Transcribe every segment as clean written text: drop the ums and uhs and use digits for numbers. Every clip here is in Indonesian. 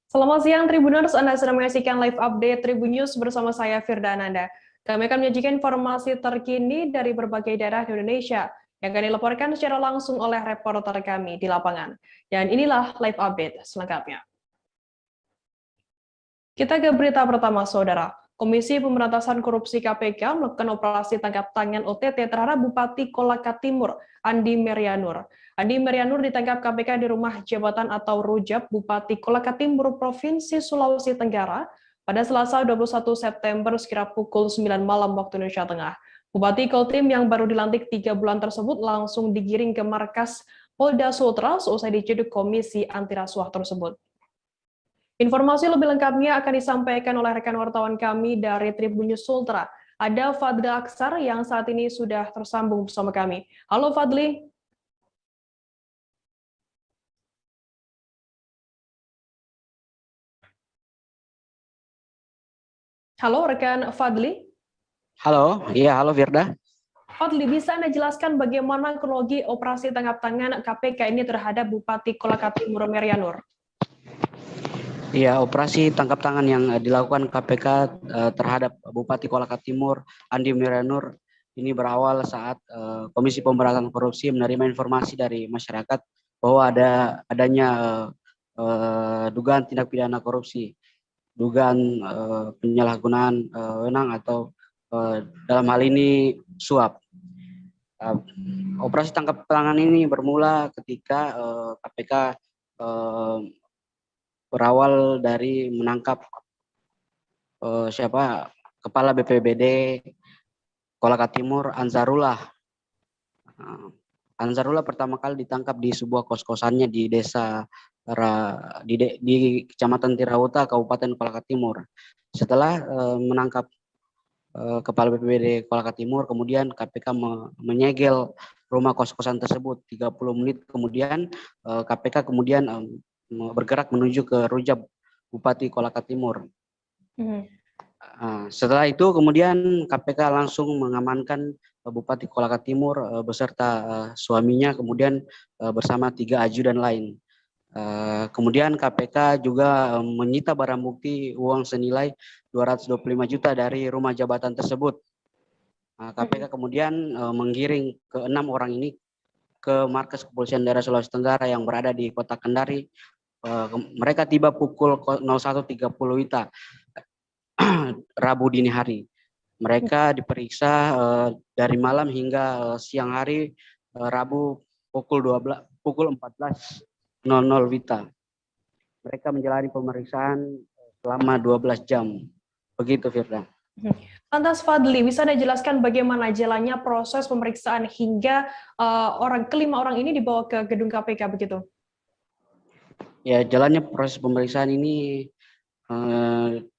Selamat siang Tribuners, Anda sedang menyaksikan live update Tribun News bersama saya Firda Ananda. Kami akan menyajikan informasi terkini dari berbagai daerah di Indonesia yang akan dilaporkan secara langsung oleh reporter kami di lapangan. Dan inilah live update selengkapnya. Kita ke berita pertama, Saudara. Komisi Pemberantasan Korupsi KPK melakukan operasi tangkap tangan OTT terhadap Bupati Kolaka Timur, Andi Merianur. Andi Merianur ditangkap KPK di rumah jabatan atau Rujab Bupati Kolaka Timur, Provinsi Sulawesi Tenggara pada Selasa 21 September sekira pukul 9 malam waktu Indonesia Tengah. Bupati Koltim yang baru dilantik 3 bulan tersebut langsung digiring ke markas Polda Sultra seusai diciduk Komisi Anti Rasuah tersebut. Informasi lebih lengkapnya akan disampaikan oleh rekan wartawan kami dari Tribun News Sultra. Ada Fadli Aksar yang saat ini sudah tersambung bersama kami. Halo Fadli. Halo rekan Fadli. Halo, iya halo Firda. Fadli, bisa Anda jelaskan bagaimana kronologi operasi tangkap tangan KPK ini terhadap Bupati Kolaka Timur Merianur? Iya, operasi tangkap tangan yang dilakukan KPK terhadap Bupati Kolaka Timur, Andi Merianur, ini berawal saat Komisi Pemberantasan Korupsi menerima informasi dari masyarakat bahwa adanya dugaan tindak pidana korupsi, dugaan penyalahgunaan wewenang atau dalam hal ini suap. Operasi tangkap tangan ini bermula ketika KPK berawal dari menangkap Kepala BPBD Kolaka Timur, Ansarullah. Ansarullah pertama kali ditangkap di sebuah kos-kosannya di desa di Kecamatan Tirauta, Kabupaten Kolaka Timur. Setelah menangkap Kepala BPBD Kolaka Timur, kemudian KPK menyegel rumah kos-kosan tersebut. 30 menit kemudian KPK kemudian bergerak menuju ke Rujab Bupati Kolaka Timur. Setelah itu kemudian KPK langsung mengamankan Bupati Kolaka Timur beserta suaminya, kemudian bersama 3 ajudan lain. Kemudian KPK juga menyita barang bukti uang senilai 225 juta dari rumah jabatan tersebut. KPK kemudian menggiring ke 6 orang ini ke markas Kepolisian Daerah Sulawesi Tenggara yang berada di Kota Kendari. Mereka tiba pukul 01.30 WITA Rabu dini hari. Mereka diperiksa dari malam hingga siang hari Rabu pukul 14.00 WITA. Mereka menjalani pemeriksaan selama 12 jam. Begitu Firda. Lantas Fadli, bisa Anda jelaskan bagaimana jalannya proses pemeriksaan hingga kelima orang ini dibawa ke gedung KPK begitu? Ya, jalannya proses pemeriksaan ini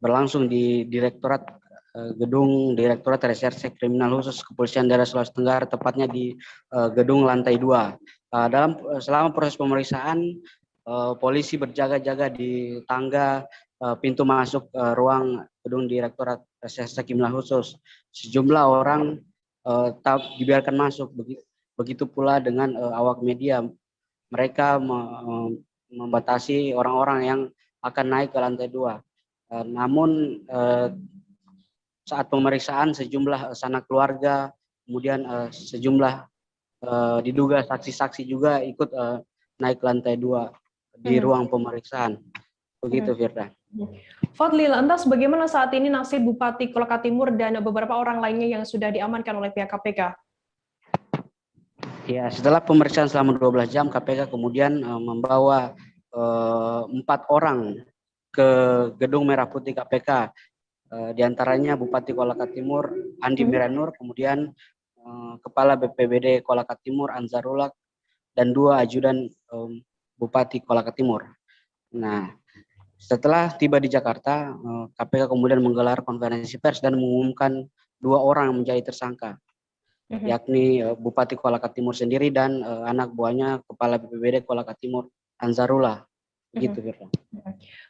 berlangsung di gedung Direktorat Reserse Kriminal Khusus Kepolisian Daerah Sulawesi Tenggara, tepatnya di gedung lantai 2. Selama proses pemeriksaan, polisi berjaga-jaga di tangga pintu masuk ruang gedung Direktorat Reserse Kriminal Khusus. Sejumlah orang dibiarkan masuk, begitu pula dengan awak media. Mereka membatasi orang-orang yang akan naik ke lantai 2. Namun saat pemeriksaan sejumlah sanak keluarga, kemudian sejumlah diduga saksi-saksi juga ikut naik ke lantai 2 di ruang pemeriksaan. Begitu Firda. Fadli, lantas bagaimana saat ini nasib Bupati Kolaka Timur dan beberapa orang lainnya yang sudah diamankan oleh pihak KPK? Ya, setelah pemeriksaan selama 12 jam, KPK kemudian membawa 4 orang ke gedung Merah Putih KPK. Di antaranya Bupati Kolaka Timur, Andi Merianur, kemudian Kepala BPBD Kolaka Timur, Ansarullah, dan 2 ajudan Bupati Kolaka Timur. Nah, setelah tiba di Jakarta, KPK kemudian menggelar konferensi pers dan mengumumkan 2 orang menjadi tersangka, yakni Bupati Kolaka Timur sendiri dan anak buahnya Kepala BPBD Kolaka Timur, Ansarullah. Gitu,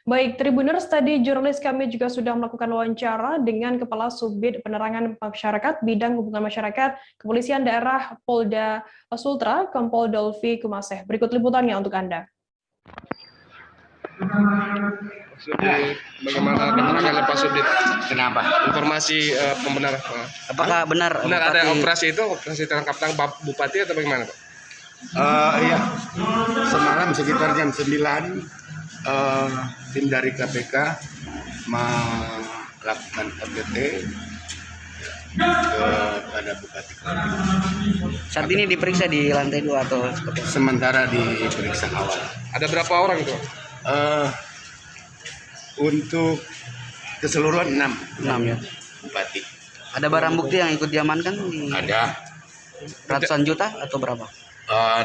Baik, Tribuners, tadi jurnalis kami juga sudah melakukan wawancara dengan Kepala Subbid Penerangan Masyarakat Bidang Hubungan Masyarakat Kepolisian Daerah Polda Sultra, Kompol Dolvi Kumaseh. Berikut liputannya untuk Anda. Sudit, bagaimana keterangannya Pak Sudit? Kenapa? Informasi pembenar. Apakah benar Benar ada Bupati operasi tangkap tangan Bupati atau bagaimana Pak? Iya, semalam sekitar jam 9 tim dari KPK melakukan OTT kepada Bupati. saat ini diperiksa di lantai 2 atau seperti apa? Sementara diperiksa awal. Ada berapa orang itu? Untuk keseluruhan 6 6 ya. Bupati. Ada barang bukti yang ikut diamankan di Ada. ratusan juta atau berapa?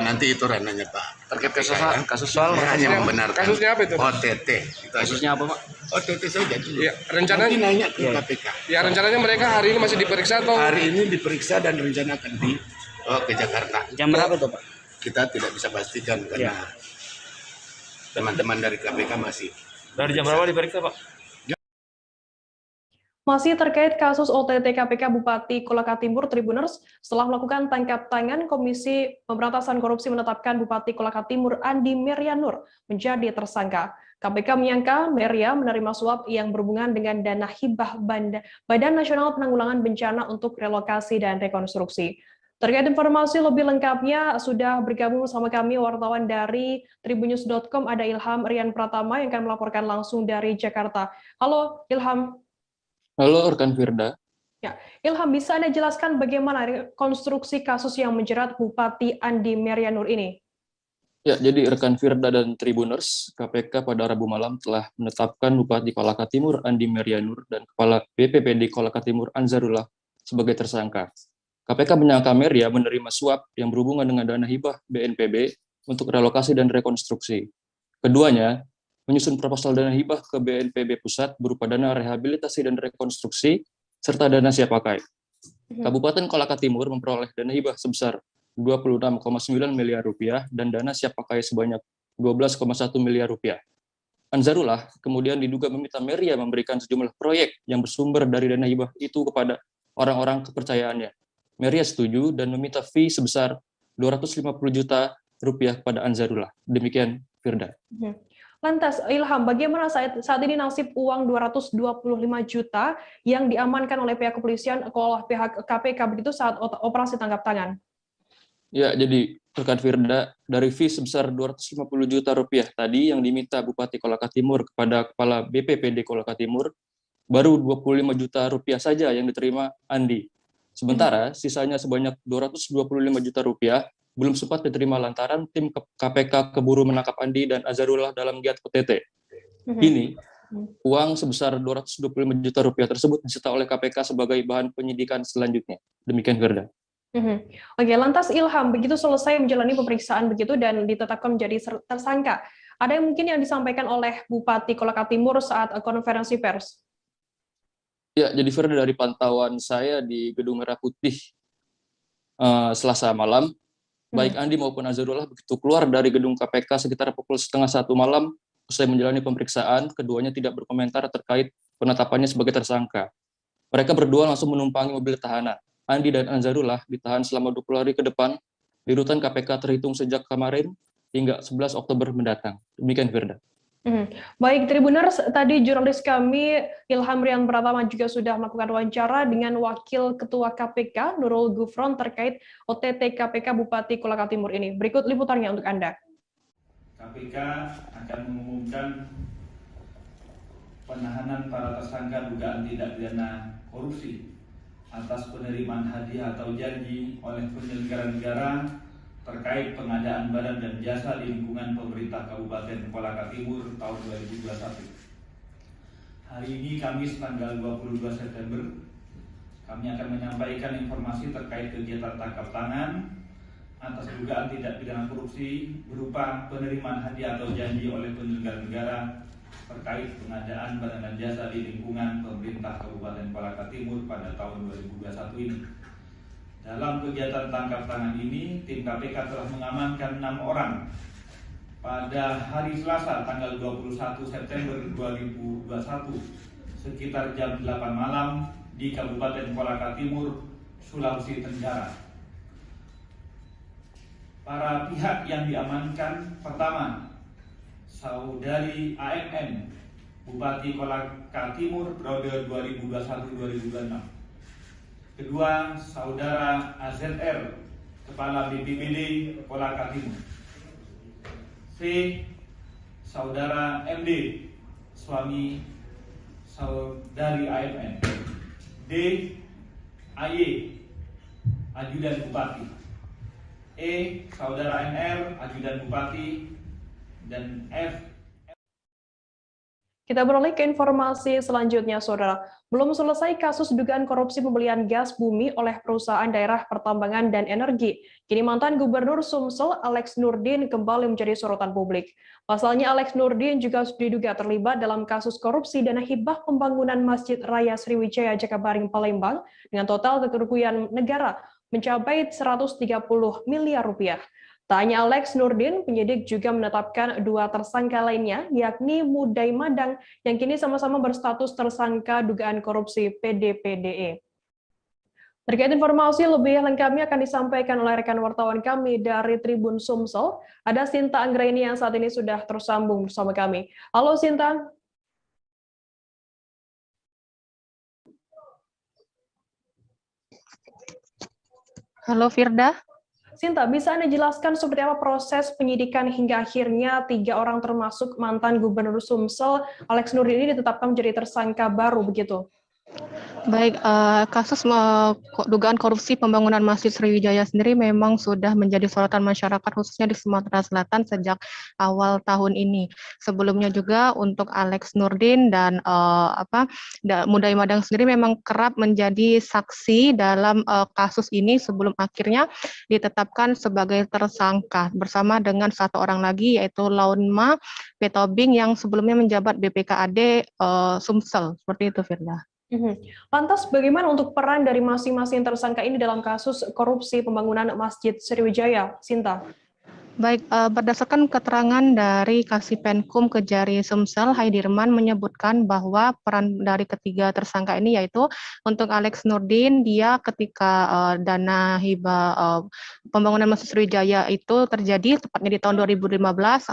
Nanti itu ranahnya Pak. Terkait kasus Saya soal hanya membenarkan. Kasusnya apa itu? OTT. Itu aja. kasusnya apa, Pak? OTT saja. Ya, Nanti rencananya nanya ke Iya. KPK. ya rencananya mereka hari ini masih diperiksa atau Hari ini diperiksa dan rencana akan ke Jakarta. Jam berapa tuh, Pak? Kita tidak bisa pastikan karena teman-teman dari KPK masih. Dari jam berapa diperiksa, Pak? Masih terkait kasus OTT KPK Bupati Kolaka Timur Tribuners, setelah melakukan tangkap tangan, Komisi Pemberantasan Korupsi menetapkan Bupati Kolaka Timur Andi Merianur menjadi tersangka. KPK menyangka Meria menerima suap yang berhubungan dengan dana hibah Badan Nasional Penanggulangan Bencana untuk relokasi dan rekonstruksi. Terkait informasi lebih lengkapnya, sudah bergabung bersama kami wartawan dari tribunnews.com, ada Ilham Rian Pratama yang akan melaporkan langsung dari Jakarta. Halo Ilham. Halo, rekan Firda. Ya, Ilham, bisa Anda jelaskan bagaimana rekonstruksi kasus yang menjerat Bupati Andi Merianur ini? Ya, jadi rekan Firda dan Tribuners, KPK pada Rabu malam telah menetapkan Bupati Kolaka Timur Andi Merianur dan Kepala BPPD Kolaka Timur Anzarullah sebagai tersangka. KPK menyangka Meria menerima suap yang berhubungan dengan dana hibah BNPB untuk relokasi dan rekonstruksi. Keduanya menyusun proposal dana hibah ke BNPB Pusat berupa dana rehabilitasi dan rekonstruksi, serta dana siap pakai. Kabupaten Kolaka Timur memperoleh dana hibah sebesar 26,9 miliar rupiah dan dana siap pakai sebanyak 12,1 miliar rupiah. Anzarullah kemudian diduga meminta Meria memberikan sejumlah proyek yang bersumber dari dana hibah itu kepada orang-orang kepercayaannya. Meria setuju dan meminta fee sebesar 250 juta rupiah kepada Anzarullah. Demikian, Firda. Lantas, Ilham, bagaimana saat ini nasib uang 225 juta yang diamankan oleh pihak kepolisian oleh pihak KPK begitu saat operasi tangkap tangan? Ya, jadi rekan Firda, dari fee sebesar 250 juta rupiah tadi yang diminta Bupati Kolaka Timur kepada Kepala BPPD Kolaka Timur, baru 25 juta rupiah saja yang diterima Andi. Sementara sisanya sebanyak 225 juta rupiah belum sempat diterima lantaran tim KPK keburu menangkap Andi dan Azharullah dalam giat OTT. Kini, uang sebesar 225 juta rupiah tersebut disita oleh KPK sebagai bahan penyidikan selanjutnya. Demikian, Firda. Oke, lantas Ilham, begitu selesai menjalani pemeriksaan begitu dan ditetapkan menjadi tersangka, ada yang mungkin yang disampaikan oleh Bupati Kolaka Timur saat konferensi pers? Ya, jadi Firda, dari pantauan saya di Gedung Merah Putih Selasa malam, baik Andi maupun Azharullah begitu keluar dari gedung KPK sekitar pukul 12:30 malam, usai menjalani pemeriksaan, keduanya tidak berkomentar terkait penetapannya sebagai tersangka. Mereka berdua langsung menumpangi mobil tahanan. Andi dan Azharullah ditahan selama 20 hari ke depan di rutan KPK terhitung sejak kemarin hingga 11 Oktober mendatang. Demikian, Firda. Baik, Tribuners, tadi jurnalis kami Ilham Rian Pratama juga sudah melakukan wawancara dengan Wakil Ketua KPK Nurul Gufron terkait OTT KPK Bupati Kolaka Timur ini. Berikut liputannya untuk Anda. KPK akan mengumumkan penahanan para tersangka dugaan tindak pidana korupsi atas penerimaan hadiah atau janji oleh penyelenggara negara terkait pengadaan barang dan jasa di lingkungan pemerintah Kabupaten Kolaka Timur tahun 2021. Hari ini Kamis tanggal 22 September, kami akan menyampaikan informasi terkait kegiatan tangkap tangan atas dugaan tindak pidana korupsi berupa penerimaan hadiah atau janji oleh penyelenggara negara terkait pengadaan barang dan jasa di lingkungan pemerintah Kabupaten Kolaka Timur pada tahun 2021 ini. Dalam kegiatan tangkap tangan ini, tim KPK telah mengamankan 6 orang pada hari Selasa tanggal 21 September 2021 sekitar jam 8 malam di Kabupaten Kolaka Timur, Sulawesi Tenggara. Para pihak yang diamankan pertama, Saudari AMN Bupati Kolaka Timur periode 2021-2026. Kedua, Saudara AZR, Kepala BPBD Kolaka Timur. C. Saudara MD, suami saudari AMN. D. AY, Ajudan Bupati. E. Saudara NR, Ajudan Bupati. Dan F. Kita beralih ke informasi selanjutnya, Saudara. Belum selesai kasus dugaan korupsi pembelian gas bumi oleh perusahaan daerah pertambangan dan energi. Kini mantan Gubernur Sumsel, Alex Nurdin, kembali menjadi sorotan publik. Pasalnya, Alex Nurdin juga diduga terlibat dalam kasus korupsi dana hibah pembangunan Masjid Raya Sriwijaya Jakabaring Palembang dengan total kerugian negara mencapai 130 miliar rupiah. Tak hanya Alex Nurdin, penyidik juga menetapkan dua tersangka lainnya, yakni Mudai Madang, yang kini sama-sama berstatus tersangka dugaan korupsi PDPDE. Terkait informasi lebih lengkapnya akan disampaikan oleh rekan wartawan kami dari Tribun Sumsel. Ada Sinta Anggraini yang saat ini sudah tersambung bersama kami. Halo Sinta. Halo Firda. Sinta, bisa Anda jelaskan seperti apa proses penyidikan hingga akhirnya 3 orang termasuk mantan Gubernur Sumsel, Alex Nurdin ini ditetapkan menjadi tersangka baru begitu? Baik, kasus dugaan korupsi pembangunan Masjid Sriwijaya sendiri memang sudah menjadi sorotan masyarakat khususnya di Sumatera Selatan sejak awal tahun ini. Sebelumnya juga untuk Alex Nurdin dan Mudai Madang sendiri memang kerap menjadi saksi dalam kasus ini sebelum akhirnya ditetapkan sebagai tersangka bersama dengan satu orang lagi yaitu Launma Petobing yang sebelumnya menjabat BPKAD Sumsel. Seperti itu, Firda. Lantas bagaimana untuk peran dari masing-masing tersangka ini dalam kasus korupsi pembangunan Masjid Sriwijaya, Sinta? Baik, berdasarkan keterangan dari Kasipenkum Kejari Sumsel, Haidirman menyebutkan bahwa peran dari ketiga tersangka ini yaitu untuk Alex Nurdin, dia ketika dana hibah pembangunan Masjid Sriwijaya itu terjadi tepatnya di tahun 2015,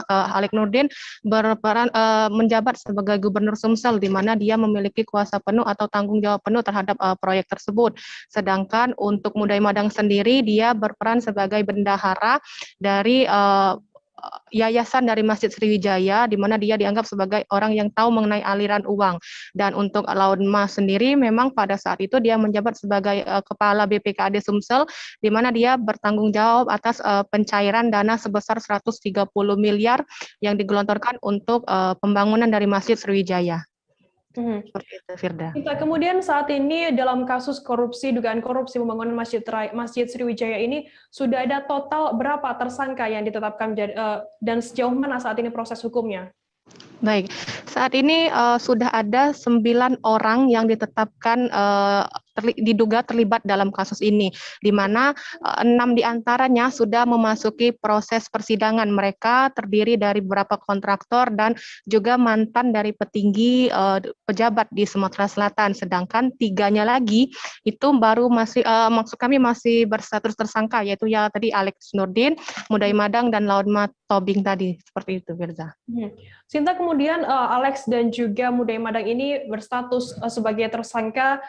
Alex Nurdin berperan menjabat sebagai Gubernur Sumsel, di mana dia memiliki kuasa penuh atau tanggung jawab penuh terhadap proyek tersebut. Sedangkan untuk Mudai Madang sendiri, dia berperan sebagai bendahara dari yayasan dari Masjid Sriwijaya, di mana dia dianggap sebagai orang yang tahu mengenai aliran uang. Dan untuk Launma sendiri, memang pada saat itu dia menjabat sebagai Kepala BPKAD Sumsel, di mana dia bertanggung jawab atas pencairan dana sebesar 130 miliar yang digelontorkan untuk pembangunan dari Masjid Sriwijaya. Seperti itu, Firda. Kita kemudian saat ini dalam kasus korupsi, dugaan korupsi pembangunan Masjid Sriwijaya ini sudah ada total berapa tersangka yang ditetapkan dan sejauh mana saat ini proses hukumnya? Baik, saat ini sudah ada 9 orang yang ditetapkan diduga terlibat dalam kasus ini, di mana 6 diantaranya sudah memasuki proses persidangan. Mereka terdiri dari beberapa kontraktor dan juga mantan dari petinggi pejabat di Sumatera Selatan, sedangkan 3-nya lagi itu baru masih maksud kami masih berstatus tersangka, yaitu ya tadi Alex Nurdin, Mudai Madang, dan Launma Tobing tadi. Seperti itu, Firza. Sinta, kemudian Alex dan juga Mudai Madang ini berstatus sebagai tersangka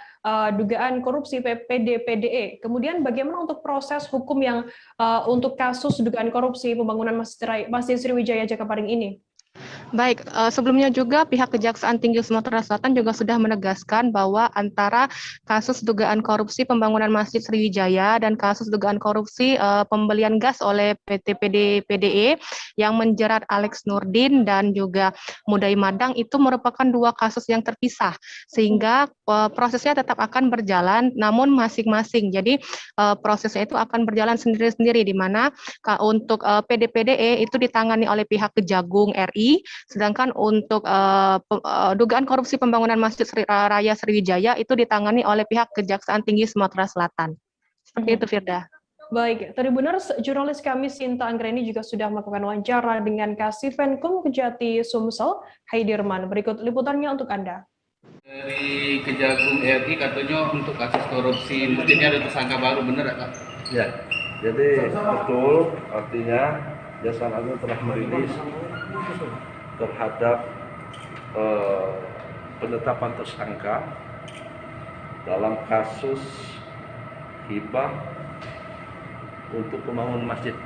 dugaan korupsi PDPDE. Kemudian bagaimana untuk proses hukum yang untuk kasus dugaan korupsi pembangunan Masjid Sriwijaya Jakabaring ini? Baik, sebelumnya juga pihak Kejaksaan Tinggi Sumatera Selatan juga sudah menegaskan bahwa antara kasus dugaan korupsi pembangunan Masjid Sriwijaya dan kasus dugaan korupsi pembelian gas oleh PT PDE yang menjerat Alex Nurdin dan juga Mudai Madang itu merupakan 2 kasus yang terpisah, sehingga prosesnya tetap akan berjalan namun masing-masing. Jadi prosesnya itu akan berjalan sendiri-sendiri, di mana untuk PDPDE itu ditangani oleh pihak Kejagung RI, sedangkan untuk dugaan korupsi pembangunan Masjid Raya Sriwijaya itu ditangani oleh pihak Kejaksaan Tinggi Sumatera Selatan. Seperti itu, Firda. Baik, Tribuners, jurnalis kami Sinta Anggraini juga sudah melakukan wawancara dengan Kasipenkum Kejati Sumsel, Haidirman. Berikut liputannya untuk Anda. Dari Kejagung RI katanya untuk kasus korupsi masjidnya ada tersangka baru, benar ya, Kak? Ya, jadi betul, artinya Jaksa Agung telah merilis terhadap penetapan tersangka dalam kasus hibah untuk pembangunan masjid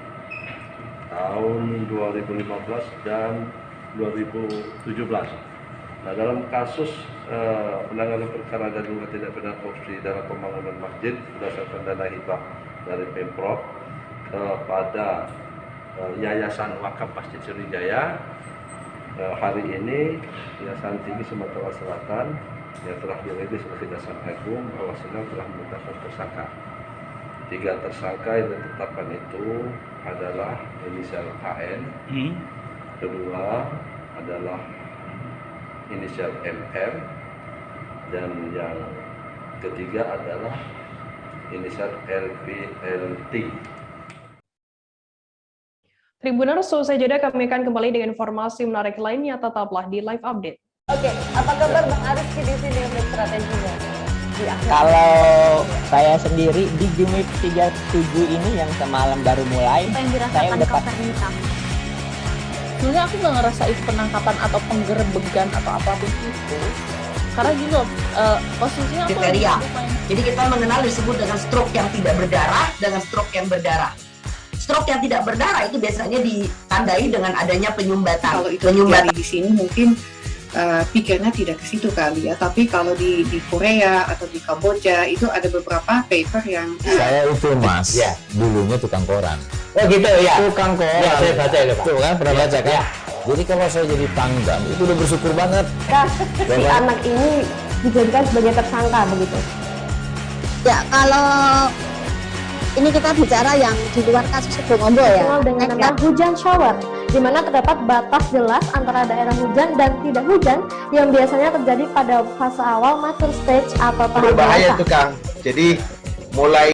tahun 2015 dan 2017. Nah, dalam kasus penanganan perkara dan dugaan tindak pidana korupsi dalam pembangunan masjid berdasarkan dana hibah dari Pemprov pada Yayasan Wakaf Masjid Sriwijaya, hari ini Kejaksaan Tinggi Sumatera Selatan yang telah dirilis oleh Kejaksaan Agung bahwa sedang telah menetapkan tersangka. 3 tersangka yang ditetapkan itu adalah inisial KN, kedua adalah inisial MM, dan yang ketiga adalah inisial LPLT. Tribuners, selesai jeda kami akan kembali dengan informasi menarik lainnya, tetaplah di Live Update. Oke, apa kabar Bang Ariski di sini untuk strateginya? Kalau saya sendiri di Jumip 37 ini yang semalam baru mulai, saya udah Kopernika. Sebenarnya aku nggak ngerasa itu penangkapan atau penggerbegan atau apapun itu, karena gitu posisinya aku kriteria. Jadi kita mengenal disebut dengan stroke yang tidak berdarah dengan stroke yang berdarah. Stroke yang tidak berdarah itu biasanya ditandai dengan adanya penyumbatan. Kalau itu terjadi di sini mungkin pikirnya tidak ke situ kali ya, tapi kalau di Korea atau di Kamboja itu ada beberapa paper yang saya itu mas, ya, dulunya tukang koran. Oh gitu ya, Tukang koran. Ya, saya baca itu Pak. Tuh kan pernah baca kan? Ya. Jadi kalau saya jadi pangdam itu udah bersyukur banget. Si anak ini dijadikan sebagai tersangka begitu. Ya, kalau ini kita bicara yang di luar kasus Sebongombo ya. Dengan nama hujan shower, di mana terdapat batas jelas antara daerah hujan dan tidak hujan yang biasanya terjadi pada fase awal mature stage atau tahap berbahaya dewasa. tuh Kang. Jadi mulai.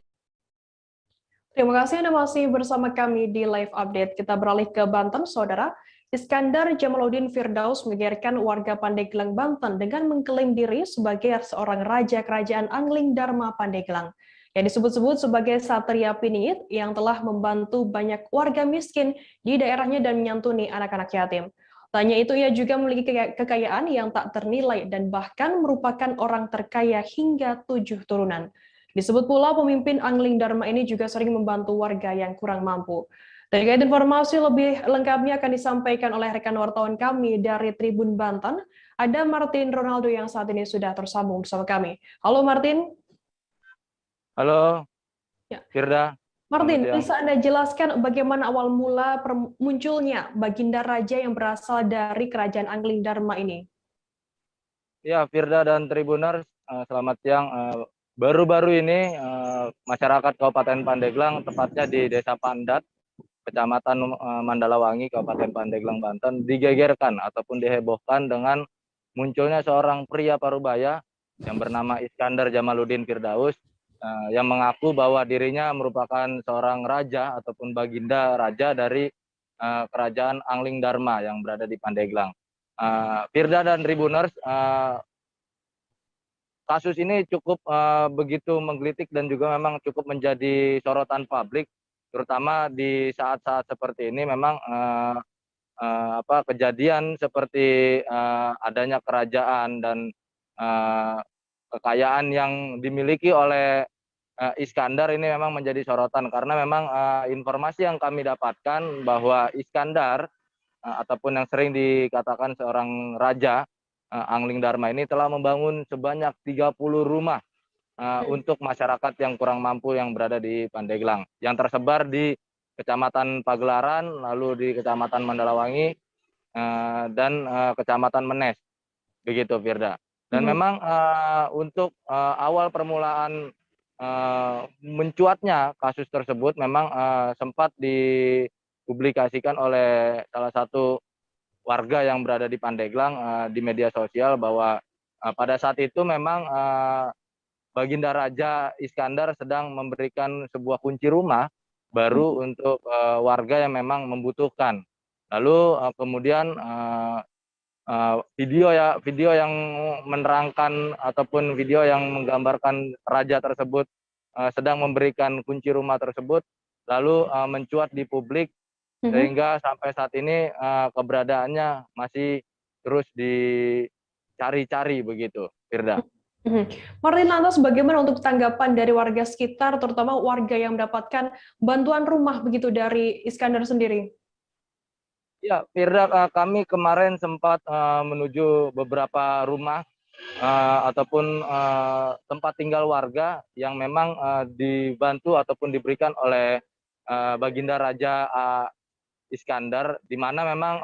Terima kasih Anda masih bersama kami di Live Update. Kita beralih ke Banten, Saudara. Iskandar Jamaluddin Firdaus menggegerkan warga Pandeglang, Banten dengan mengklaim diri sebagai seorang raja kerajaan Angling Dharma Pandeglang, yang disebut-sebut sebagai Satria Piningit yang telah membantu banyak warga miskin di daerahnya dan menyantuni anak-anak yatim. Tanya itu, ia juga memiliki kekayaan yang tak ternilai dan bahkan merupakan orang terkaya hingga 7 turunan. Disebut pula pemimpin Angling Dharma ini juga sering membantu warga yang kurang mampu. Terkait informasi lebih lengkapnya akan disampaikan oleh rekan wartawan kami dari Tribun Banten, ada Martin Ronaldo yang saat ini sudah tersambung bersama kami. Halo Martin. Halo, ya. Firda. Martin, bisa Anda jelaskan bagaimana awal mula munculnya Baginda Raja yang berasal dari Kerajaan Angling Dharma ini? Ya, Firda dan Tribuners, selamat siang. Baru-baru ini masyarakat Kabupaten Pandeglang, tepatnya di Desa Pandat, Kecamatan Mandalawangi, Kabupaten Pandeglang, Banten, digegerkan ataupun dihebohkan dengan munculnya seorang pria parubaya yang bernama Iskandar Jamaluddin Firdaus, yang mengaku bahwa dirinya merupakan seorang raja ataupun baginda raja dari kerajaan Angling Dharma yang berada di Pandeglang. Firda dan Tribuners, kasus ini cukup begitu menggelitik dan juga memang cukup menjadi sorotan publik, terutama di saat-saat seperti ini. Memang kejadian seperti adanya kerajaan dan kekayaan yang dimiliki oleh Iskandar ini memang menjadi sorotan, karena memang informasi yang kami dapatkan bahwa Iskandar ataupun yang sering dikatakan seorang raja Angling Dharma ini telah membangun sebanyak 30 rumah untuk masyarakat yang kurang mampu yang berada di Pandeglang, yang tersebar di Kecamatan Pagelaran, lalu di Kecamatan Mandalawangi, dan Kecamatan Menes. Begitu, Firda. Dan memang untuk awal permulaan mencuatnya kasus tersebut memang sempat dipublikasikan oleh salah satu warga yang berada di Pandeglang di media sosial, bahwa pada saat itu memang Baginda Raja Iskandar sedang memberikan sebuah kunci rumah baru untuk warga yang memang membutuhkan. Lalu kemudian video yang menerangkan ataupun video yang menggambarkan raja tersebut sedang memberikan kunci rumah tersebut lalu mencuat di publik, sehingga sampai saat ini keberadaannya masih terus dicari-cari begitu, Firda. Martin, lantas bagaimana untuk tanggapan dari warga sekitar, terutama warga yang mendapatkan bantuan rumah begitu dari Iskandar sendiri? Ya, Firda, kami kemarin sempat menuju beberapa rumah ataupun tempat tinggal warga yang memang dibantu ataupun diberikan oleh Baginda Raja Iskandar, di mana memang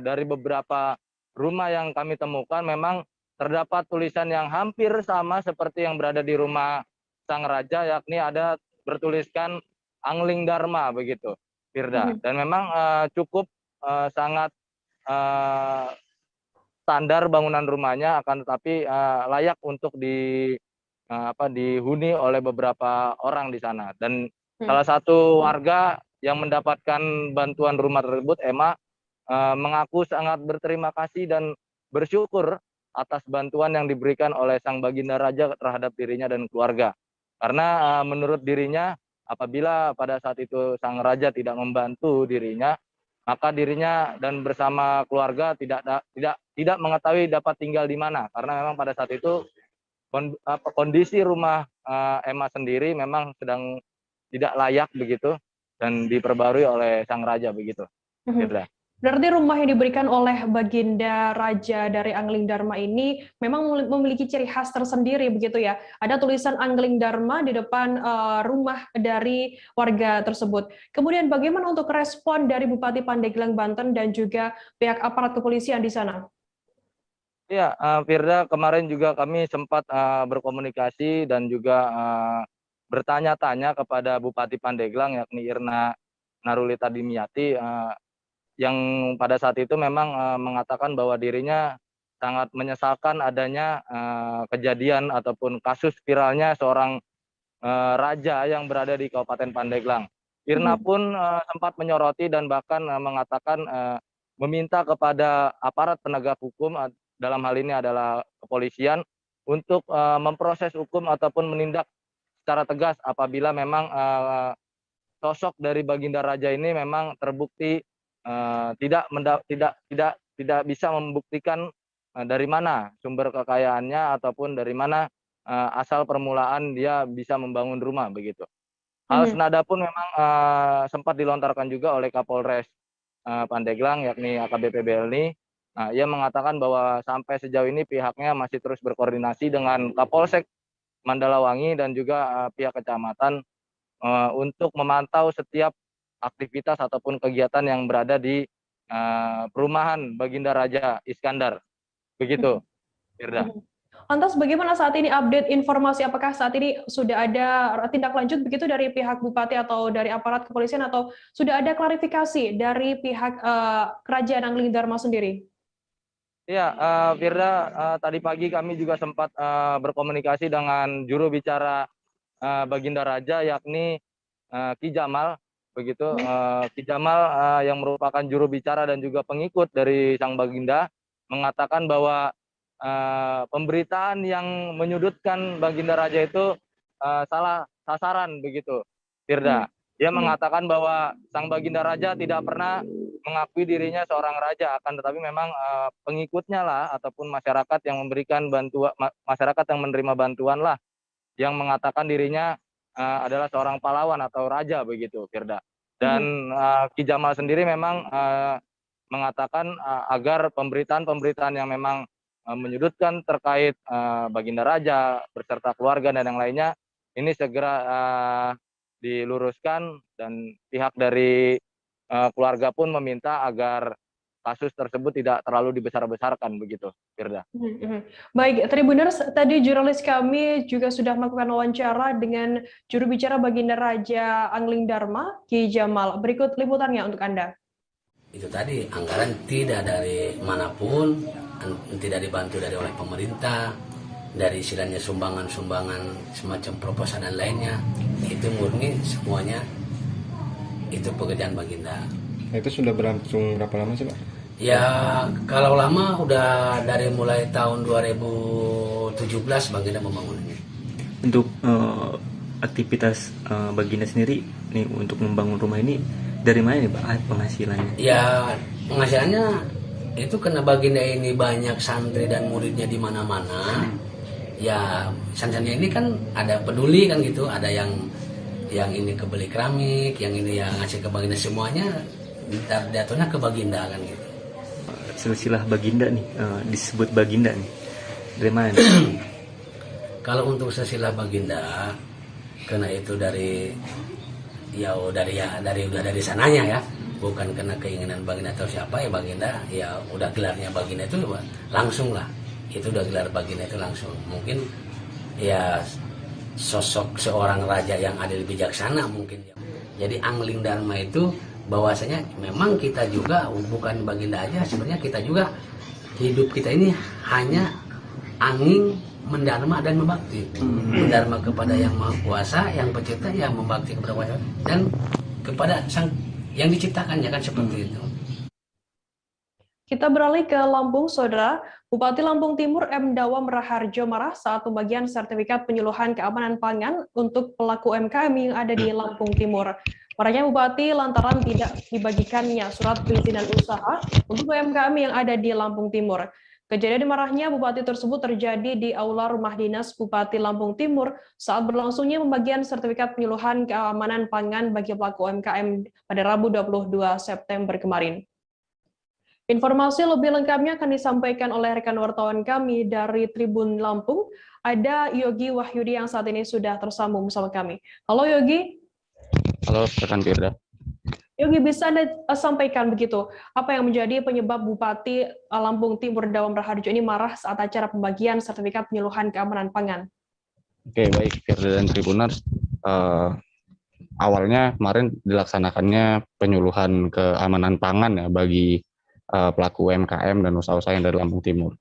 dari beberapa rumah yang kami temukan memang terdapat tulisan yang hampir sama seperti yang berada di rumah sang raja, yakni ada bertuliskan Angling Dharma begitu, Firda. Dan memang cukup sangat standar bangunan rumahnya, akan tetapi layak untuk dihuni oleh beberapa orang di sana. Dan salah satu warga yang mendapatkan bantuan rumah tersebut, Emma, mengaku sangat berterima kasih dan bersyukur atas bantuan yang diberikan oleh sang Baginda Raja terhadap dirinya dan keluarga. Karena menurut dirinya, apabila pada saat itu sang raja tidak membantu dirinya, maka dirinya dan bersama keluarga tidak mengetahui dapat tinggal di mana. Karena memang pada saat itu kondisi rumah Emma sendiri memang sedang tidak layak begitu dan diperbarui oleh sang raja begitu. Berarti rumah yang diberikan oleh Baginda Raja dari Angling Dharma ini memang memiliki ciri khas tersendiri begitu ya. Ada tulisan Angling Dharma di depan rumah dari warga tersebut. Kemudian bagaimana untuk respon dari Bupati Pandeglang, Banten dan juga pihak aparat kepolisian di sana? Ya, Firda, kemarin juga kami sempat berkomunikasi dan juga bertanya-tanya kepada Bupati Pandeglang, yakni Irna Narulita Dimyati, yang pada saat itu memang mengatakan bahwa dirinya sangat menyesalkan adanya kejadian ataupun kasus viralnya seorang raja yang berada di Kabupaten Pandeglang. Irna pun sempat menyoroti dan bahkan mengatakan meminta kepada aparat penegak hukum, dalam hal ini adalah kepolisian, untuk memproses hukum ataupun menindak secara tegas apabila memang sosok dari Baginda Raja ini memang terbukti tidak bisa membuktikan dari mana sumber kekayaannya ataupun dari mana asal permulaan dia bisa membangun rumah begitu. Hal senada pun memang sempat dilontarkan juga oleh Kapolres Pandeglang, yakni AKBP Belni. Ia mengatakan bahwa sampai sejauh ini pihaknya masih terus berkoordinasi dengan Kapolsek Mandalawangi dan juga pihak kecamatan untuk memantau setiap aktivitas ataupun kegiatan yang berada di perumahan Baginda Raja Iskandar. Begitu, Firda. Lantas bagaimana saat ini update informasi, apakah saat ini sudah ada tindak lanjut begitu dari pihak Bupati atau dari aparat kepolisian, atau sudah ada klarifikasi dari pihak Kerajaan Angling Dharma sendiri? Ya, Firda, tadi pagi kami juga sempat berkomunikasi dengan juru bicara Baginda Raja, yakni Ki Jamal. Begitu, Ki Jamal yang merupakan juru bicara dan juga pengikut dari sang Baginda mengatakan bahwa pemberitaan yang menyudutkan Baginda Raja itu salah sasaran begitu, Firda. Dia mengatakan bahwa sang Baginda Raja tidak pernah mengakui dirinya seorang raja, akan tetapi memang pengikutnya lah ataupun masyarakat yang memberikan bantuan, masyarakat yang menerima bantuan lah yang mengatakan dirinya adalah seorang pahlawan atau raja begitu, Firda. Dan Ki Jamal sendiri memang mengatakan agar pemberitaan-pemberitaan yang memang menyudutkan terkait Baginda Raja beserta keluarga dan yang lainnya ini segera diluruskan, dan pihak dari keluarga pun meminta agar kasus tersebut tidak terlalu dibesar-besarkan begitu, Firda. Baik, Tribuners, tadi jurnalis kami juga sudah melakukan wawancara dengan juru bicara Baginda Raja Angling Dharma, Ki Jamal. Berikut liputannya untuk Anda. Itu tadi, anggaran tidak dari manapun, tidak dibantu dari oleh pemerintah, dari istilahnya sumbangan-sumbangan semacam proposal dan lainnya. Itu murni semuanya itu pekerjaan Baginda. Itu sudah berlangsung berapa lama sih, Pak? Ya, kalau lama udah dari mulai tahun 2017 Baginda membangunnya. Untuk aktivitas Baginda sendiri nih untuk membangun rumah ini dari mana nih, Pak, penghasilannya? Ya, penghasilannya itu karena Baginda ini banyak santri dan muridnya di mana-mana. Ya santrinya ini kan ada peduli kan gitu, ada yang ini kebeli keramik, yang ini yang ngasih ke Baginda, semuanya jatuhnya ke Baginda kan gitu. Silsilah Baginda nih, disebut Baginda nih, dari mana? Kalau untuk silsilah Baginda, karena itu dari sananya ya, bukan karena keinginan Baginda atau siapa ya, Baginda ya udah gelarnya Baginda itu langsung lah, itu udah gelar Baginda itu langsung. Mungkin ya sosok seorang raja yang adil bijaksana mungkin. Jadi Angling Dharma itu bahwasanya memang kita juga bukan Baginda aja, sebenarnya kita juga hidup kita ini hanya angin mendharma dan membakti. Mendharma kepada yang Maha Kuasa, yang pencipta, yang membakti kepada kuasa dan kepada sang yang diciptakan, ya kan seperti itu. Kita beralih ke Lampung, Saudara. Bupati Lampung Timur M. Dawam Raharjo marah saat pembagian sertifikat penyuluhan keamanan pangan untuk pelaku UMKM yang ada di Lampung Timur. Marahnya Bupati lantaran tidak dibagikannya surat perizinan usaha untuk UMKM yang ada di Lampung Timur. Kejadian marahnya Bupati tersebut terjadi di Aula Rumah Dinas Bupati Lampung Timur saat berlangsungnya pembagian sertifikat penyuluhan keamanan pangan bagi pelaku UMKM pada Rabu 22 September kemarin. Informasi lebih lengkapnya akan disampaikan oleh rekan wartawan kami dari Tribun Lampung. Ada Yogi Wahyudi yang saat ini sudah tersambung bersama kami. Halo Yogi. Halo rekan Firda. Yogi, bisa Anda sampaikan begitu, apa yang menjadi penyebab Bupati Lampung Timur Dawam Raharjo ini marah saat acara pembagian sertifikat penyuluhan keamanan pangan? Oke, baik Firda dan Tribuners. Awalnya kemarin dilaksanakannya penyuluhan keamanan pangan ya bagi pelaku UMKM dan usaha-usaha yang dari Lampung Timur.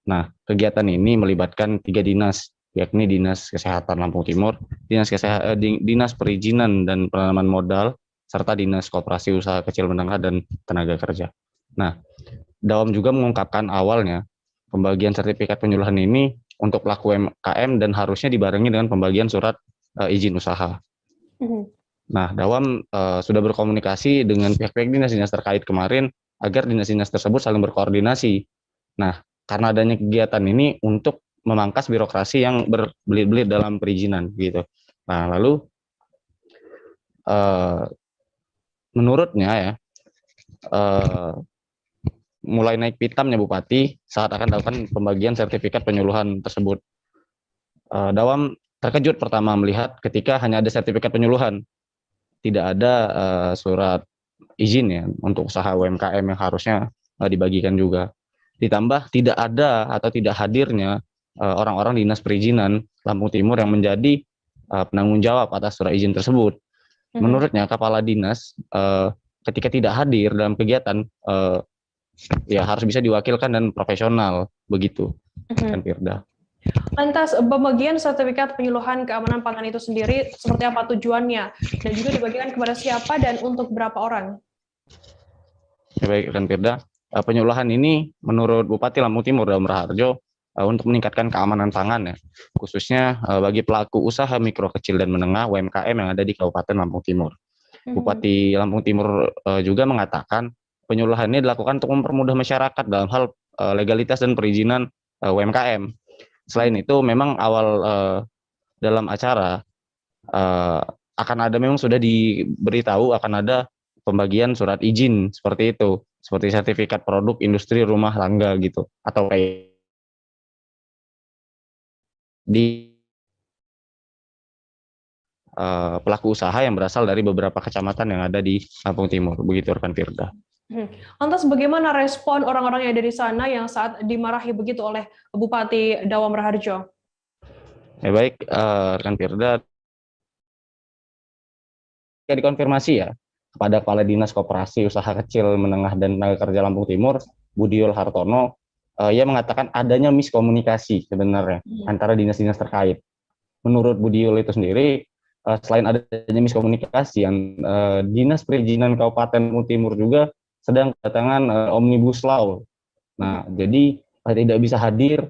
Nah, kegiatan ini melibatkan 3 dinas, yakni Dinas Kesehatan Lampung Timur, Dinas Perizinan dan Penanaman Modal, serta Dinas Koperasi Usaha Kecil Menengah dan Tenaga Kerja. Nah, Dawam juga mengungkapkan awalnya pembagian sertifikat penyuluhan ini untuk pelaku UMKM dan harusnya dibarengi dengan pembagian surat izin usaha. Nah, Dawam sudah berkomunikasi dengan pihak-pihak dinas-dinas terkait kemarin agar dinas-dinas tersebut saling berkoordinasi. Nah, karena adanya kegiatan ini untuk memangkas birokrasi yang berbelit-belit dalam perizinan gitu. Nah, lalu menurutnya ya, mulai naik pitamnya Bupati saat akan dilakukan pembagian sertifikat penyuluhan tersebut. Dawam terkejut pertama melihat ketika hanya ada sertifikat penyuluhan, tidak ada surat izin ya untuk usaha UMKM yang harusnya dibagikan juga. Ditambah tidak ada atau tidak hadirnya orang-orang dinas perizinan Lampung Timur yang menjadi penanggung jawab atas surat izin tersebut. Menurutnya kepala dinas ketika tidak hadir dalam kegiatan ya harus bisa diwakilkan dan profesional begitu kan Firda. Lantas pembagian sertifikat penyuluhan keamanan pangan itu sendiri seperti apa tujuannya dan juga dibagikan kepada siapa dan untuk berapa orang? Ya, baik kan Firda, penyuluhan ini menurut Bupati Lampung Timur Dawam Raharjo untuk meningkatkan keamanan pangan ya, khususnya bagi pelaku usaha mikro kecil dan menengah UMKM yang ada di Kabupaten Lampung Timur. Bupati Lampung Timur juga mengatakan penyuluhan ini dilakukan untuk mempermudah masyarakat dalam hal legalitas dan perizinan UMKM. Selain itu, memang awal dalam acara akan ada, memang sudah diberitahu akan ada pembagian surat izin seperti itu, seperti sertifikat produk industri rumah tangga gitu, atau kayak di pelaku usaha yang berasal dari beberapa kecamatan yang ada di Lampung Timur. Begitu rekan Firda. Lantas bagaimana respon orang-orang yang ada di sana yang saat dimarahi begitu oleh Bupati Dawam Raharjo? Ya baik, rekan Firda, ya dikonfirmasi ya kepada Kepala Dinas Koperasi Usaha Kecil Menengah dan Tenaga Kerja Lampung Timur, Budiul Hartono, ia mengatakan adanya miskomunikasi sebenarnya antara dinas-dinas terkait. Menurut Budiul itu sendiri, selain adanya miskomunikasi, Dinas Perizinan Kabupaten Lampung Timur juga sedang kedatangan Omnibus Law. Nah, jadi tidak bisa hadir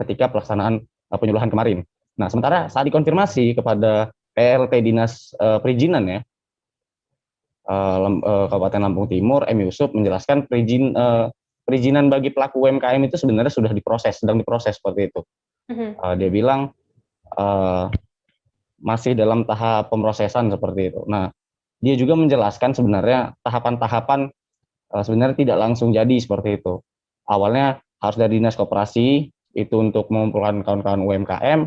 ketika pelaksanaan penyuluhan kemarin. Nah, sementara saat dikonfirmasi kepada PLT Dinas Perizinan ya, Kabupaten Lampung Timur, M. Yusuf menjelaskan perizinan bagi pelaku UMKM itu sebenarnya sudah sedang diproses seperti itu. Dia bilang masih dalam tahap pemrosesan seperti itu. Nah, dia juga menjelaskan sebenarnya tahapan-tahapan sebenarnya tidak langsung jadi seperti itu. Awalnya harus dari Dinas Koperasi itu untuk mengumpulkan kawan-kawan UMKM,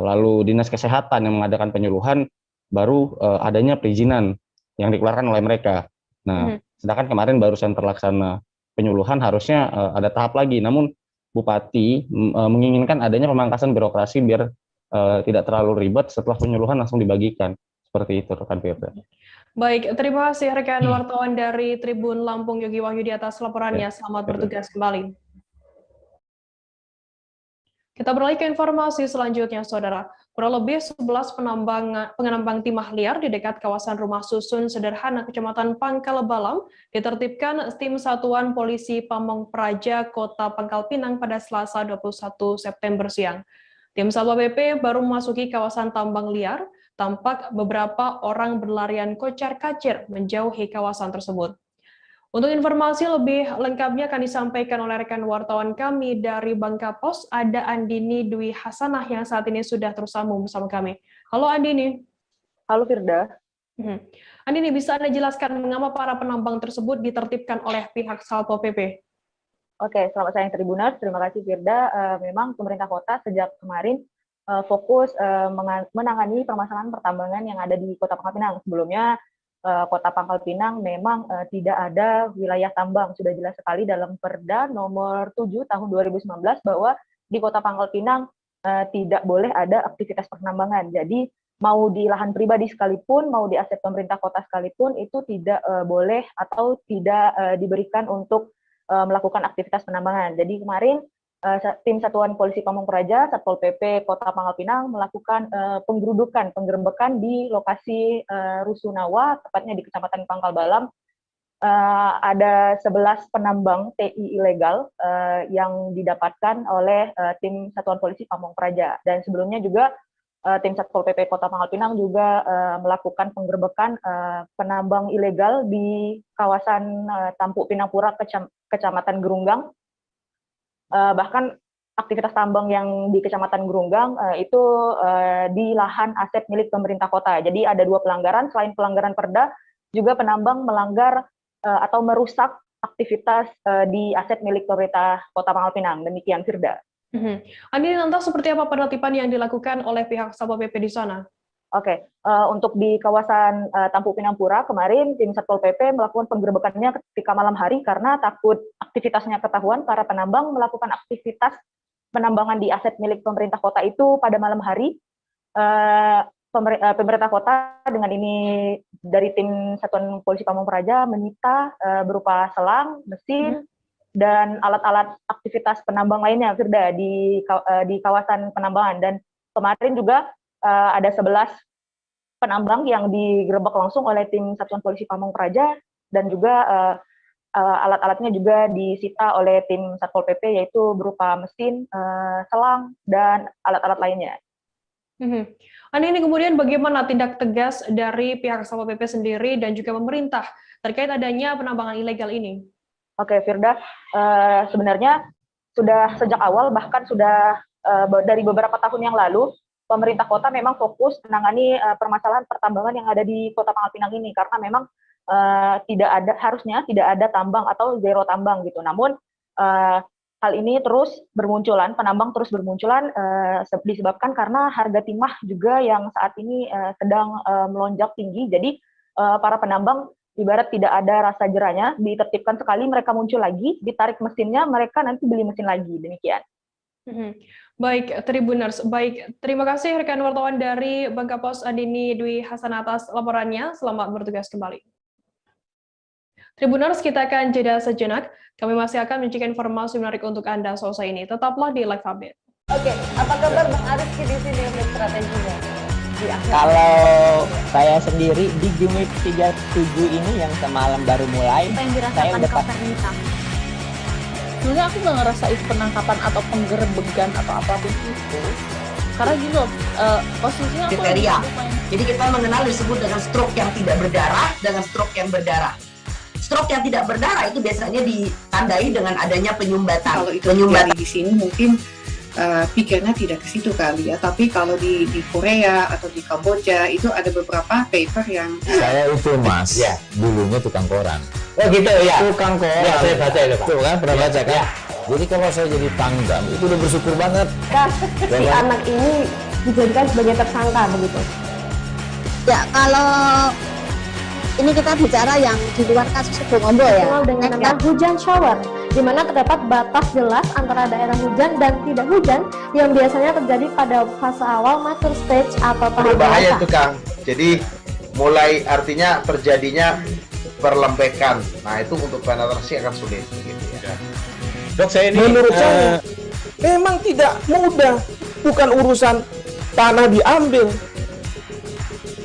lalu Dinas Kesehatan yang mengadakan penyuluhan, baru adanya perizinan yang dikeluarkan oleh mereka. Nah, sedangkan kemarin barusan terlaksana penyuluhan, harusnya ada tahap lagi. Namun Bupati menginginkan adanya pemangkasan birokrasi biar tidak terlalu ribet, setelah penyuluhan langsung dibagikan. Seperti itu, rekan Firda. Baik, terima kasih rekan wartawan dari Tribun Lampung Yogi Wahyudi atas laporannya. Selamat bertugas kembali. Kita beralih ke informasi selanjutnya, Saudara. Kurang lebih 11 pengembang timah liar di dekat kawasan rumah susun sederhana Kecamatan Pangkal Balam ditertibkan tim Satuan Polisi Pamong Praja Kota Pangkal Pinang pada Selasa 21 September siang. Tim Satpol PP baru memasuki kawasan tambang liar, tampak beberapa orang berlarian kocar-kacir menjauhi kawasan tersebut. Untuk informasi lebih lengkapnya akan disampaikan oleh rekan wartawan kami dari Bangka Pos, ada Andini Dwi Hasanah yang saat ini sudah tersambung bersama kami. Halo Andini. Halo Firda. Andini, bisa Anda jelaskan mengapa para penambang tersebut ditertibkan oleh pihak Satpol PP? Oke, selamat siang Tribuners. Terima kasih Firda. Memang pemerintah kota sejak kemarin fokus menangani permasalahan pertambangan yang ada di Kota Pangkal Pinang. Sebelumnya Kota Pangkal Pinang memang tidak ada wilayah tambang. Sudah jelas sekali dalam Perda nomor 7 tahun 2019 bahwa di Kota Pangkal Pinang tidak boleh ada aktivitas penambangan. Jadi mau di lahan pribadi sekalipun, mau di aset pemerintah kota sekalipun, itu tidak boleh atau tidak diberikan untuk melakukan aktivitas penambangan. Jadi kemarin tim Satuan Polisi Pamong Praja, Satpol PP Kota Pangkal Pinang melakukan penggerebekan di lokasi Rusunawa, tepatnya di Kecamatan Pangkal Balam. Ada 11 penambang TI ilegal yang didapatkan oleh tim Satuan Polisi Pamong Praja. Dan sebelumnya juga tim Satpol PP Kota Pangkal Pinang juga melakukan penggerebekan penambang ilegal di kawasan Tampuk Pinangpura, Kecamatan Gerunggang. Bahkan aktivitas tambang yang di Kecamatan Gerunggang itu di lahan aset milik pemerintah kota. Jadi ada 2 pelanggaran, selain pelanggaran Perda, juga penambang melanggar atau merusak aktivitas di aset milik pemerintah Kota Pangkal Pinang. Demikian Firda. Andini, lantas seperti apa penertiban yang dilakukan oleh pihak Satpol PP di sana? Oke, untuk di kawasan Tampuk Pinangpura kemarin tim Satpol PP melakukan penggerebekannya ketika malam hari karena takut aktivitasnya ketahuan. Para penambang melakukan aktivitas penambangan di aset milik pemerintah kota itu pada malam hari. Pemerintah kota dengan ini dari tim Satuan Polisi Pamong Praja menyita berupa selang, mesin, dan alat-alat aktivitas penambang lainnya, Firda, di kawasan penambangan. Dan kemarin juga ada 11 penambang yang digerebek langsung oleh tim Satuan Polisi Pamong Praja, dan juga alat-alatnya juga disita oleh tim Satpol PP, yaitu berupa mesin, selang, dan alat-alat lainnya. Ini kemudian bagaimana tindak tegas dari pihak Satpol PP sendiri dan juga pemerintah terkait adanya penambangan ilegal ini? Oke, Firda, sebenarnya sudah sejak awal, bahkan sudah dari beberapa tahun yang lalu, pemerintah kota memang fokus menangani permasalahan pertambangan yang ada di Kota Pangkal Pinang ini, karena memang harusnya tidak ada tambang atau zero tambang gitu. Namun hal ini terus bermunculan, penambang terus bermunculan disebabkan karena harga timah juga yang saat ini sedang melonjak tinggi. Jadi para penambang ibarat tidak ada rasa jerahnya, ditertibkan sekali mereka muncul lagi, ditarik mesinnya, mereka nanti beli mesin lagi, demikian. Baik, Tribuners. Baik, terima kasih rekan wartawan dari Bangka Pos, Andini Dwi Hasanah atas laporannya. Selamat bertugas kembali. Tribuners, kita akan jeda sejenak. Kami masih akan menyajikan informasi menarik untuk Anda selesai ini. Tetaplah di Live Update. Oke, apa kabar Bang Ariski di sini untuk strateginya? Kalau saya sendiri di Jumip 37 ini yang semalam baru mulai, saya udah sebenarnya aku nggak ngerasa itu penangkapan atau penggerebekan atau apapun itu, karena gini loh, posisinya aku kriteria. Jadi kita mengenal disebut dengan stroke yang tidak berdarah dengan stroke yang berdarah. Stroke yang tidak berdarah itu biasanya ditandai dengan adanya penyumbatan. Kalau itu terjadi di sini mungkin pikirnya tidak ke situ kali ya, tapi kalau di Korea atau di Kamboja itu ada beberapa paper yang Saya itu Mas, dulunya tukang koran. Oh gitu ya. Tukang koran. Ya, saya baca itu Pak. Tuh kan, pernah baca kan? Ya. Jadi kalau saya jadi pangdam, itu udah bersyukur banget. Si anak ini dijadikan sebagai tersangka begitu. Ya, kalau ini kita bicara yang di luar kasus Bongombo ya. Dikenal dengan nama hujan shower, di mana terdapat batas jelas antara daerah hujan dan tidak hujan yang biasanya terjadi pada fase awal mature stage atau tahap berbahaya dewasa. itu Kang. Jadi mulai artinya terjadinya perlembekan. Nah itu untuk penetrasi akan sulit. Gitu ya. Dok, saya ini Menurut saya, memang tidak mudah, bukan urusan tanah diambil.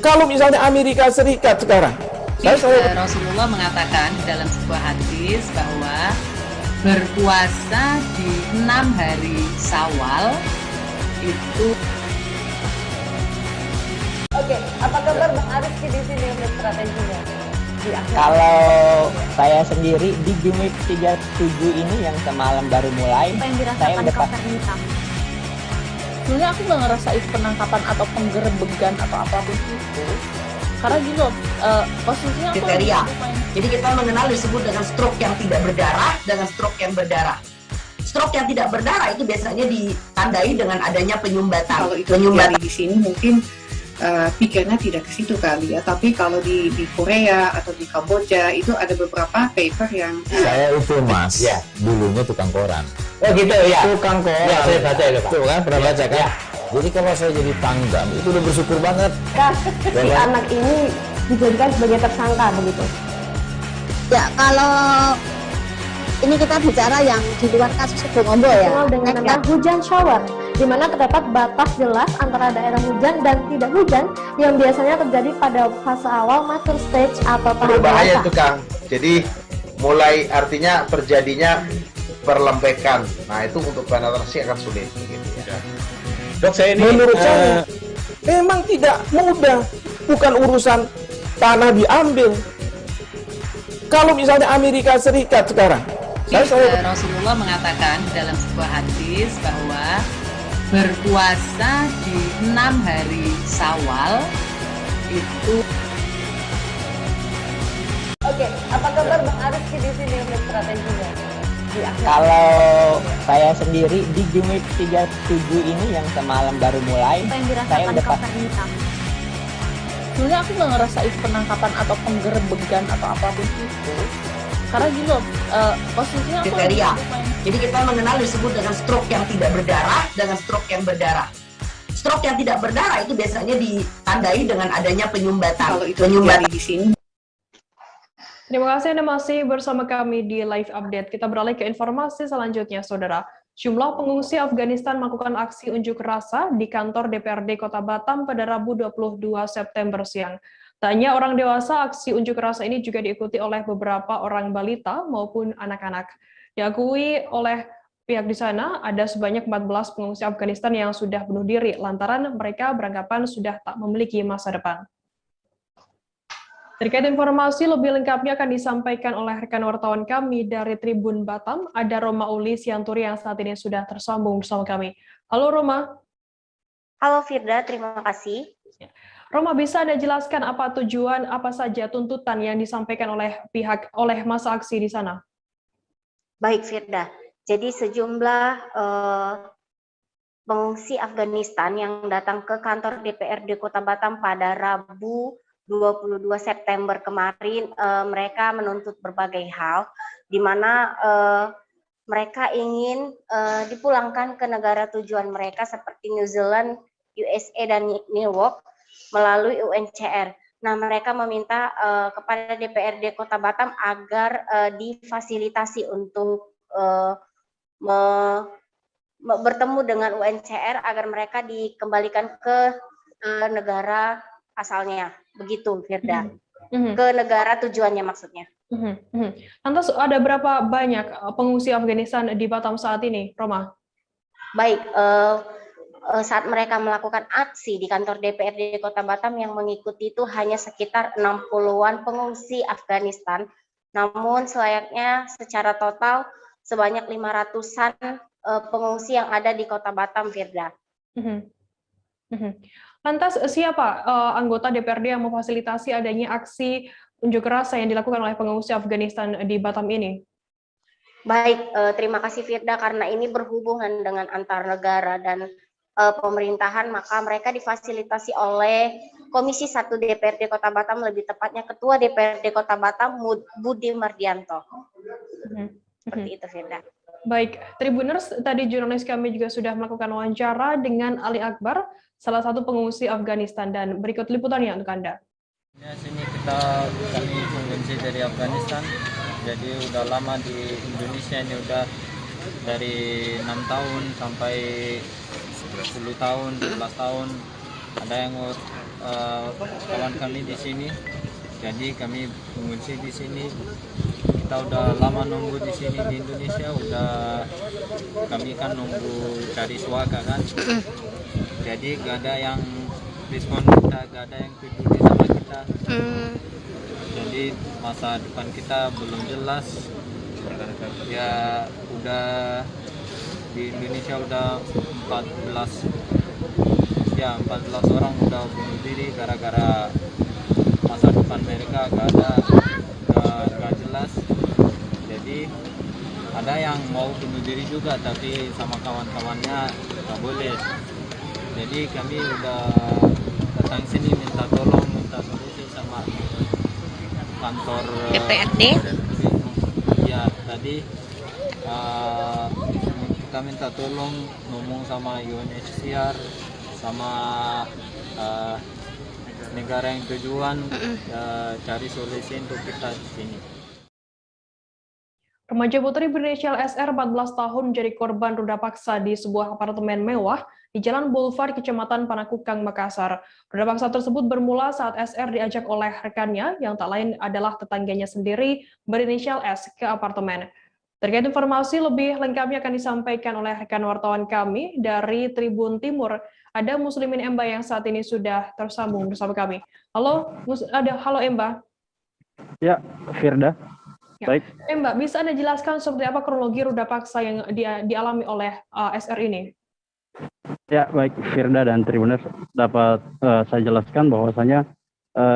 Kalau misalnya Amerika Serikat sekarang, Rasulullah mengatakan di dalam sebuah hadis bahwa berpuasa di 6 hari Syawal itu. Oke, apa kabar Bang Ariski di sini untuk strateginya? Kalau saya sendiri di Jumip 37 ini yang semalam baru mulai, Apa yang saya dirasakan udah Kak Fernita? Sebenarnya aku nggak ngerasa itu penangkapan atau penggerebegan atau apapun itu, karena gini loh, posisinya aku Kriteria. Jadi kita mengenal disebut dengan stroke yang tidak berdarah dengan stroke yang berdarah. Stroke yang tidak berdarah itu biasanya ditandai dengan adanya penyumbatan. Kalau itu terjadi di sini mungkin pikirnya tidak ke situ kali ya, tapi kalau di Korea atau di Kamboja itu ada beberapa paper yang Saya itu Mas, dulunya tukang koran. Oh gitu ya. Tukang koran. Ya, saya baca itu Pak. Tuh kan, pernah baca kan? Ya. Jadi kalau saya jadi pangdam, itu udah bersyukur banget. Si anak ini dijadikan sebagai tersangka begitu. Ya, kalau ini kita bicara yang di luar kasus Bongombo ya. Dikenal dengan nama hujan shower, di mana terdapat batas jelas antara daerah hujan dan tidak hujan yang biasanya terjadi pada fase awal mature stage atau tahap berbahaya dewasa. itu Kang. Jadi mulai artinya terjadinya perlembekan. Nah itu untuk penetrasi akan sulit. Gitu ya. Dok, saya ini menurut saya memang tidak mudah, bukan urusan tanah diambil. Kalau misalnya Amerika Serikat sekarang, Rasulullah mengatakan di dalam sebuah hadis bahwa berpuasa di 6 hari Syawal itu. Oke, apa kabar Bang Ariski di sini untuk strateginya? Kalau saya sendiri di Jumip 37 ini yang semalam baru mulai, Apa yang saya dirasakan udah Kak Fernita? Sebenarnya aku nggak ngerasa itu penangkapan atau penggerebegan atau apapun itu, karena gini loh, posisinya aku Kriteria. Jadi kita mengenal disebut dengan stroke yang tidak berdarah dengan stroke yang berdarah. Stroke yang tidak berdarah itu biasanya ditandai dengan adanya penyumbatan. kalau itu terjadi di sini. Terima kasih Anda masih bersama kami di Live Update. Kita beralih ke informasi selanjutnya, Saudara. Jumlah pengungsi Afghanistan melakukan aksi unjuk rasa di kantor DPRD Kota Batam pada Rabu 22 September siang. Tak hanya orang dewasa, aksi unjuk rasa ini juga diikuti oleh beberapa orang balita maupun anak-anak. Diakui oleh pihak di sana, ada sebanyak 14 pengungsi Afghanistan yang sudah bunuh diri lantaran mereka beranggapan sudah tak memiliki masa depan. Terkait informasi lebih lengkapnya akan disampaikan oleh rekan wartawan kami dari Tribun Batam, ada Roma Uli Sianturi yang saat ini sudah tersambung bersama kami. Halo Roma. Halo Firda, terima kasih. Roma, bisa Anda jelaskan apa tujuan, apa saja tuntutan yang disampaikan oleh massa aksi di sana? Baik Firda, jadi sejumlah pengungsi Afghanistan yang datang ke kantor DPRD Kota Batam pada Rabu 22 September kemarin, mereka menuntut berbagai hal, di mana mereka ingin dipulangkan ke negara tujuan mereka seperti New Zealand, USA, dan New York melalui UNHCR. Nah, mereka meminta kepada DPRD Kota Batam agar difasilitasi untuk bertemu dengan UNHCR agar mereka dikembalikan ke negara asalnya. Begitu, Firda. Ke negara tujuannya maksudnya. Lantas ada berapa banyak pengungsi Afghanistan di Batam saat ini, Roma? Baik, saat mereka melakukan aksi di kantor DPRD Kota Batam yang mengikuti itu hanya sekitar 60-an pengungsi Afghanistan Namun selayaknya secara total sebanyak 500-an pengungsi yang ada di Kota Batam, Firda. Lantas siapa anggota DPRD yang memfasilitasi adanya aksi unjuk rasa yang dilakukan oleh pengungsi Afghanistan di Batam ini? Baik, terima kasih Firda, karena ini berhubungan dengan antar negara dan pemerintahan, maka mereka difasilitasi oleh Komisi 1 DPRD Kota Batam, lebih tepatnya Ketua DPRD Kota Batam, Budi Mardianto. Seperti itu, Firda. Baik, Tribuners, tadi jurnalis kami juga sudah melakukan wawancara dengan Ali Akbar, salah satu pengungsi Afghanistan, dan berikut liputannya untuk Anda. Sini kami pengungsi dari Afghanistan, jadi udah lama di Indonesia ini, udah dari 6 tahun sampai 10 tahun, 11 tahun. Ada yang kawan kami di sini, jadi kami pengungsi di sini. Kita udah lama nunggu di sini di Indonesia, kami kan nunggu cari suaka kan. Jadi gak ada yang respon kita, gak ada yang peduli sama kita. Jadi masa depan kita belum jelas. Ya udah di Indonesia udah 14 orang udah bunuh diri gara-gara masa depan mereka gak jelas. Jadi ada yang mau bunuh diri juga, tapi sama kawan-kawannya nggak boleh. Jadi kami udah datang sini minta tolong, minta solusi sama kantor DPRD. Ya tadi kita minta tolong ngomong sama UNHCR, sama negara yang tujuan, cari solusi untuk kita di sini. Remaja putri berinisial SR 14 tahun menjadi korban ruda paksa di sebuah apartemen mewah di Jalan Boulevard, Kecamatan Panakukang, Makassar. Ruda paksa tersebut bermula saat SR diajak oleh rekannya yang tak lain adalah tetangganya sendiri berinisial S ke apartemen. Terkait informasi lebih lengkapnya akan disampaikan oleh rekan wartawan kami dari Tribun Timur. Ada Muslimin Emba yang saat ini sudah tersambung bersama kami. Halo Emba. Ya, Firda. Ya. Baik. Mbak, bisa Anda jelaskan seperti apa kronologi ruda paksa yang dialami oleh SR ini? Ya, baik Firda dan Tribuners, dapat saya jelaskan bahwasanya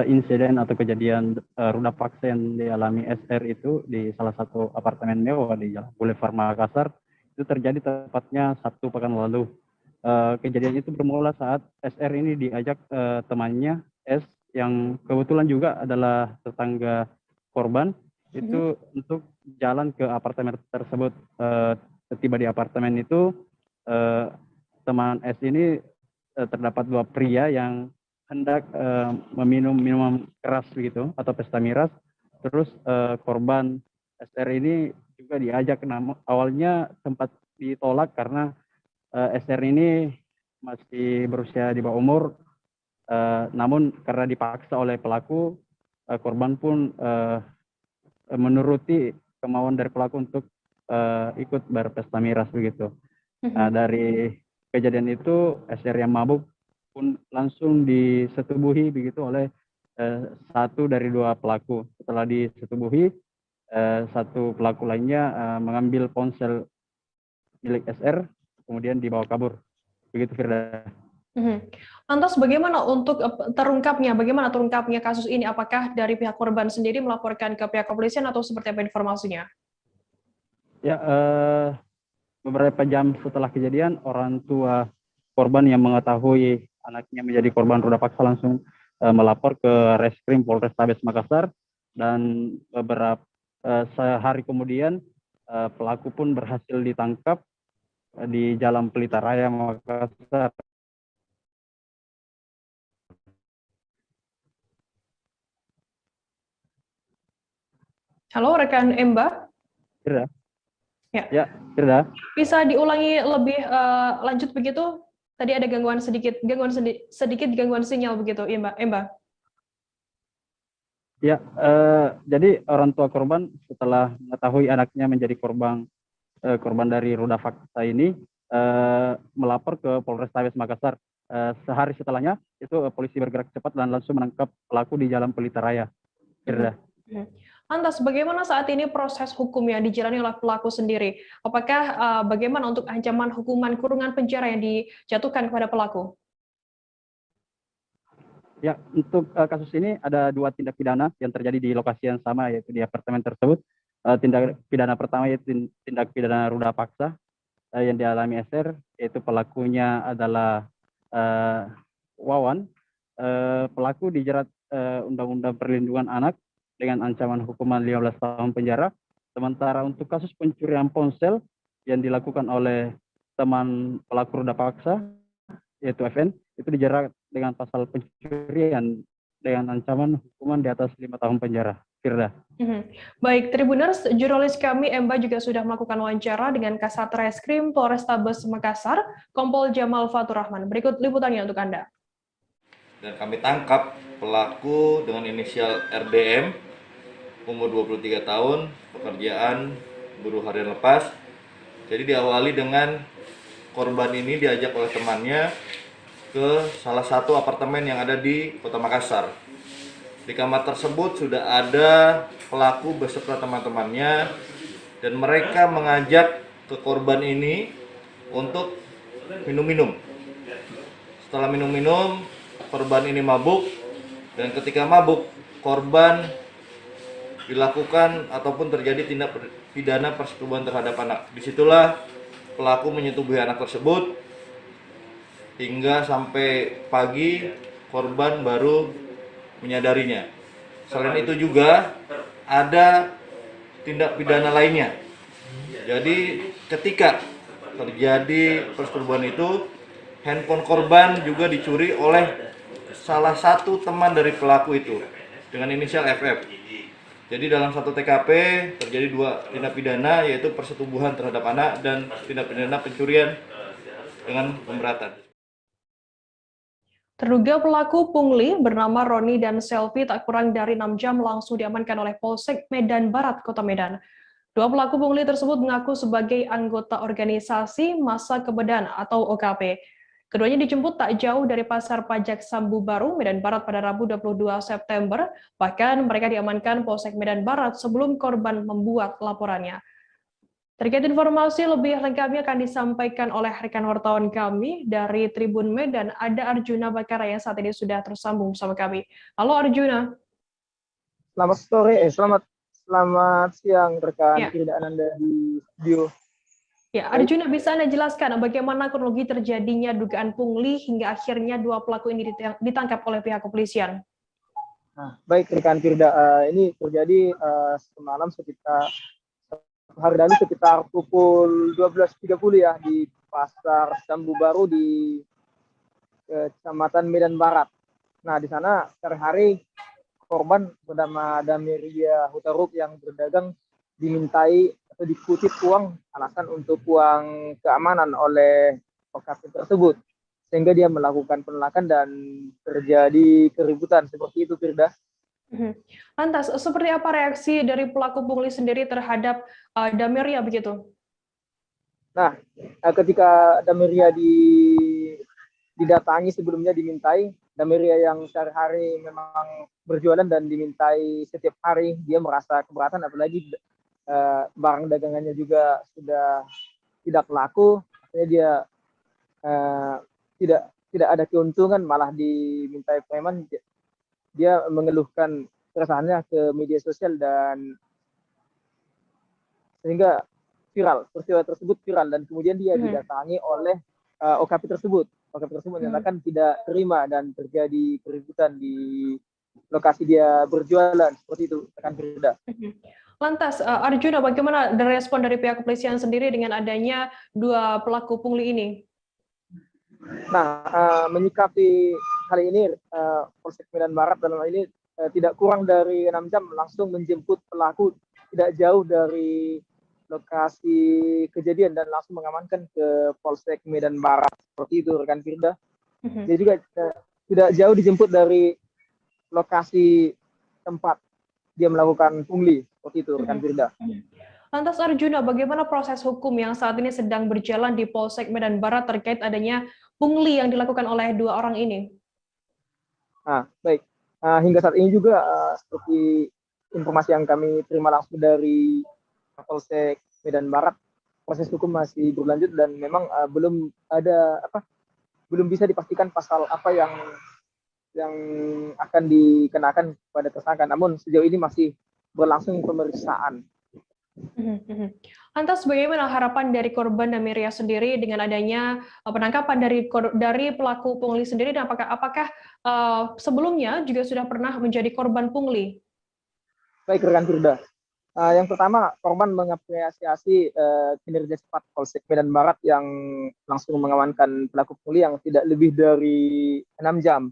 insiden atau kejadian ruda paksa yang dialami SR itu di salah satu apartemen mewah di Jalan Boulevard Makassar itu terjadi tepatnya Sabtu pekan lalu. Kejadian itu bermula saat SR ini diajak temannya S yang kebetulan juga adalah tetangga korban itu untuk jalan ke apartemen tersebut. Tiba di apartemen itu teman S ini terdapat dua pria yang hendak meminum minuman keras begitu atau pesta miras. Terus korban SR ini juga diajak, awalnya sempat ditolak karena SR ini masih berusia di bawah umur, namun karena dipaksa oleh pelaku, korban pun menuruti kemauan dari pelaku untuk ikut berpesta miras begitu. Nah, dari kejadian itu SR yang mabuk pun langsung disetubuhi begitu oleh satu dari dua pelaku. Setelah disetubuhi, satu pelaku lainnya mengambil ponsel milik SR kemudian dibawa kabur. Begitu Firda. Lantas bagaimana untuk bagaimana terungkapnya kasus ini? Apakah dari pihak korban sendiri melaporkan ke pihak kepolisian atau seperti apa informasinya? Ya, beberapa jam setelah kejadian, orang tua korban yang mengetahui anaknya menjadi korban ruda paksa langsung melapor ke Reskrim Polrestabes Makassar, dan beberapa sehari kemudian pelaku pun berhasil ditangkap di Jalan Pelita Raya Makassar. Halo rekan Emba. Firda. Ya, Firda. Bisa diulangi lebih lanjut begitu? Tadi ada gangguan sinyal begitu, Emba. Ya, jadi orang tua korban setelah mengetahui anaknya menjadi korban dari ruda paksa ini melapor ke Polrestabes Makassar. Sehari setelahnya itu polisi bergerak cepat dan langsung menangkap pelaku di Jalan Pelita Raya. Firda. Lantas, bagaimana saat ini proses hukum yang dijalani oleh pelaku sendiri? Apakah bagaimana untuk ancaman hukuman kurungan penjara yang dijatuhkan kepada pelaku? Ya, untuk kasus ini ada 2 tindak pidana yang terjadi di lokasi yang sama, yaitu di apartemen tersebut. Tindak pidana pertama yaitu tindak pidana ruda paksa yang dialami SR, yaitu pelakunya adalah Wawan. Pelaku dijerat Undang-Undang Perlindungan Anak dengan ancaman hukuman 15 tahun penjara. Sementara untuk kasus pencurian ponsel yang dilakukan oleh teman pelaku ruda paksa, yaitu FN, itu dijerat dengan pasal pencurian dengan ancaman hukuman di atas 5 tahun penjara. Firda. Baik, Tribuners, jurnalis kami Emba juga sudah melakukan wawancara dengan Kasat Reskrim Polrestabes Makassar, Kompol Jamal Fatur Rahman. Berikut liputannya untuk Anda. Dan kami tangkap pelaku dengan inisial RDM, umur 23 tahun, pekerjaan buruh harian lepas. Jadi diawali dengan korban ini diajak oleh temannya ke salah satu apartemen yang ada di Kota Makassar. Di kamar tersebut sudah ada pelaku beserta teman-temannya dan mereka mengajak ke korban ini untuk minum-minum. Setelah minum-minum, korban ini mabuk dan ketika mabuk, korban dilakukan ataupun terjadi tindak pidana persetubuhan terhadap anak. Disitulah pelaku menyetubuhi anak tersebut hingga sampai pagi korban baru menyadarinya. Selain itu juga ada tindak pidana lainnya. Jadi ketika terjadi persetubuhan itu, handphone korban juga dicuri oleh salah satu teman dari pelaku itu dengan inisial FF. Jadi dalam satu TKP terjadi 2 tindak pidana, yaitu persetubuhan terhadap anak dan tindak pidana pencurian dengan pemberatan. Terduga pelaku pungli bernama Roni dan Selvi tak kurang dari 6 jam langsung diamankan oleh Polsek Medan Barat, Kota Medan. 2 pelaku pungli tersebut mengaku sebagai anggota organisasi Masa Kebedan atau OKP. Keduanya dijemput tak jauh dari Pasar Pajak Sambu Baru, Medan Barat pada Rabu 22 September. Bahkan mereka diamankan Polsek Medan Barat sebelum korban membuat laporannya. Terkait informasi lebih lengkapnya akan disampaikan oleh rekan wartawan kami dari Tribun Medan, ada Arjuna Bakara yang saat ini sudah tersambung bersama kami. Halo Arjuna. Selamat sore, selamat siang rekan Firda Ananda di studio. Ya, Arjuna, bisa Anda jelaskan bagaimana kronologi terjadinya dugaan pungli hingga akhirnya 2 pelaku ini ditangkap oleh pihak kepolisian? Nah, baik rekan Firda, ini terjadi semalam sekitar pukul 12.30 ya di Pasar Sambu Baru di Kecamatan Medan Barat. Nah, di sana sehari-hari korban bernama Damiria Hutarup yang berdagang dimintai atau dikutip uang, alasan untuk uang keamanan oleh OKP tersebut, sehingga dia melakukan penolakan dan terjadi keributan seperti itu, Firda. Lantas, seperti apa reaksi dari pelaku pungli sendiri terhadap Damiria begitu? Nah, ketika Damiria didatangi sebelumnya dimintai, Damiria yang sehari-hari memang berjualan dan dimintai setiap hari, dia merasa keberatan, apalagi barang dagangannya juga sudah tidak laku, akhirnya dia tidak ada keuntungan, malah dimintai preman. Dia mengeluhkan keresahannya ke media sosial dan sehingga viral, peristiwa tersebut viral dan kemudian dia didatangi oleh OKP tersebut. OKP tersebut menyatakan tidak terima dan terjadi keributan di lokasi dia berjualan, seperti itu, rekan Firda. Lantas, Arjuna, bagaimana respon dari pihak kepolisian sendiri dengan adanya 2 pelaku pungli ini? Nah, menyikapi hal ini, Polsek Medan Barat dalam hal ini tidak kurang dari 6 jam langsung menjemput pelaku tidak jauh dari lokasi kejadian dan langsung mengamankan ke Polsek Medan Barat. Seperti itu, rekan Firda. Dia juga tidak jauh dijemput dari lokasi tempat dia melakukan pungli. Seperti itu, rekan Firda. Lantas Arjuna, bagaimana proses hukum yang saat ini sedang berjalan di Polsek Medan Barat terkait adanya pungli yang dilakukan oleh 2 orang ini? Nah, baik. Hingga saat ini juga seperti informasi yang kami terima langsung dari Polsek Medan Barat, proses hukum masih berlanjut dan memang belum bisa dipastikan pasal apa yang akan dikenakan pada tersangka. Namun sejauh ini masih berlangsung pemeriksaan. Lantas bagaimana harapan dari korban Dameria sendiri dengan adanya penangkapan dari pelaku pungli sendiri, dan apakah sebelumnya juga sudah pernah menjadi korban pungli? Baik rekan Firda, yang pertama korban mengapresiasi kinerja cepat Polsek Medan Barat yang langsung mengamankan pelaku pungli yang tidak lebih dari 6 jam.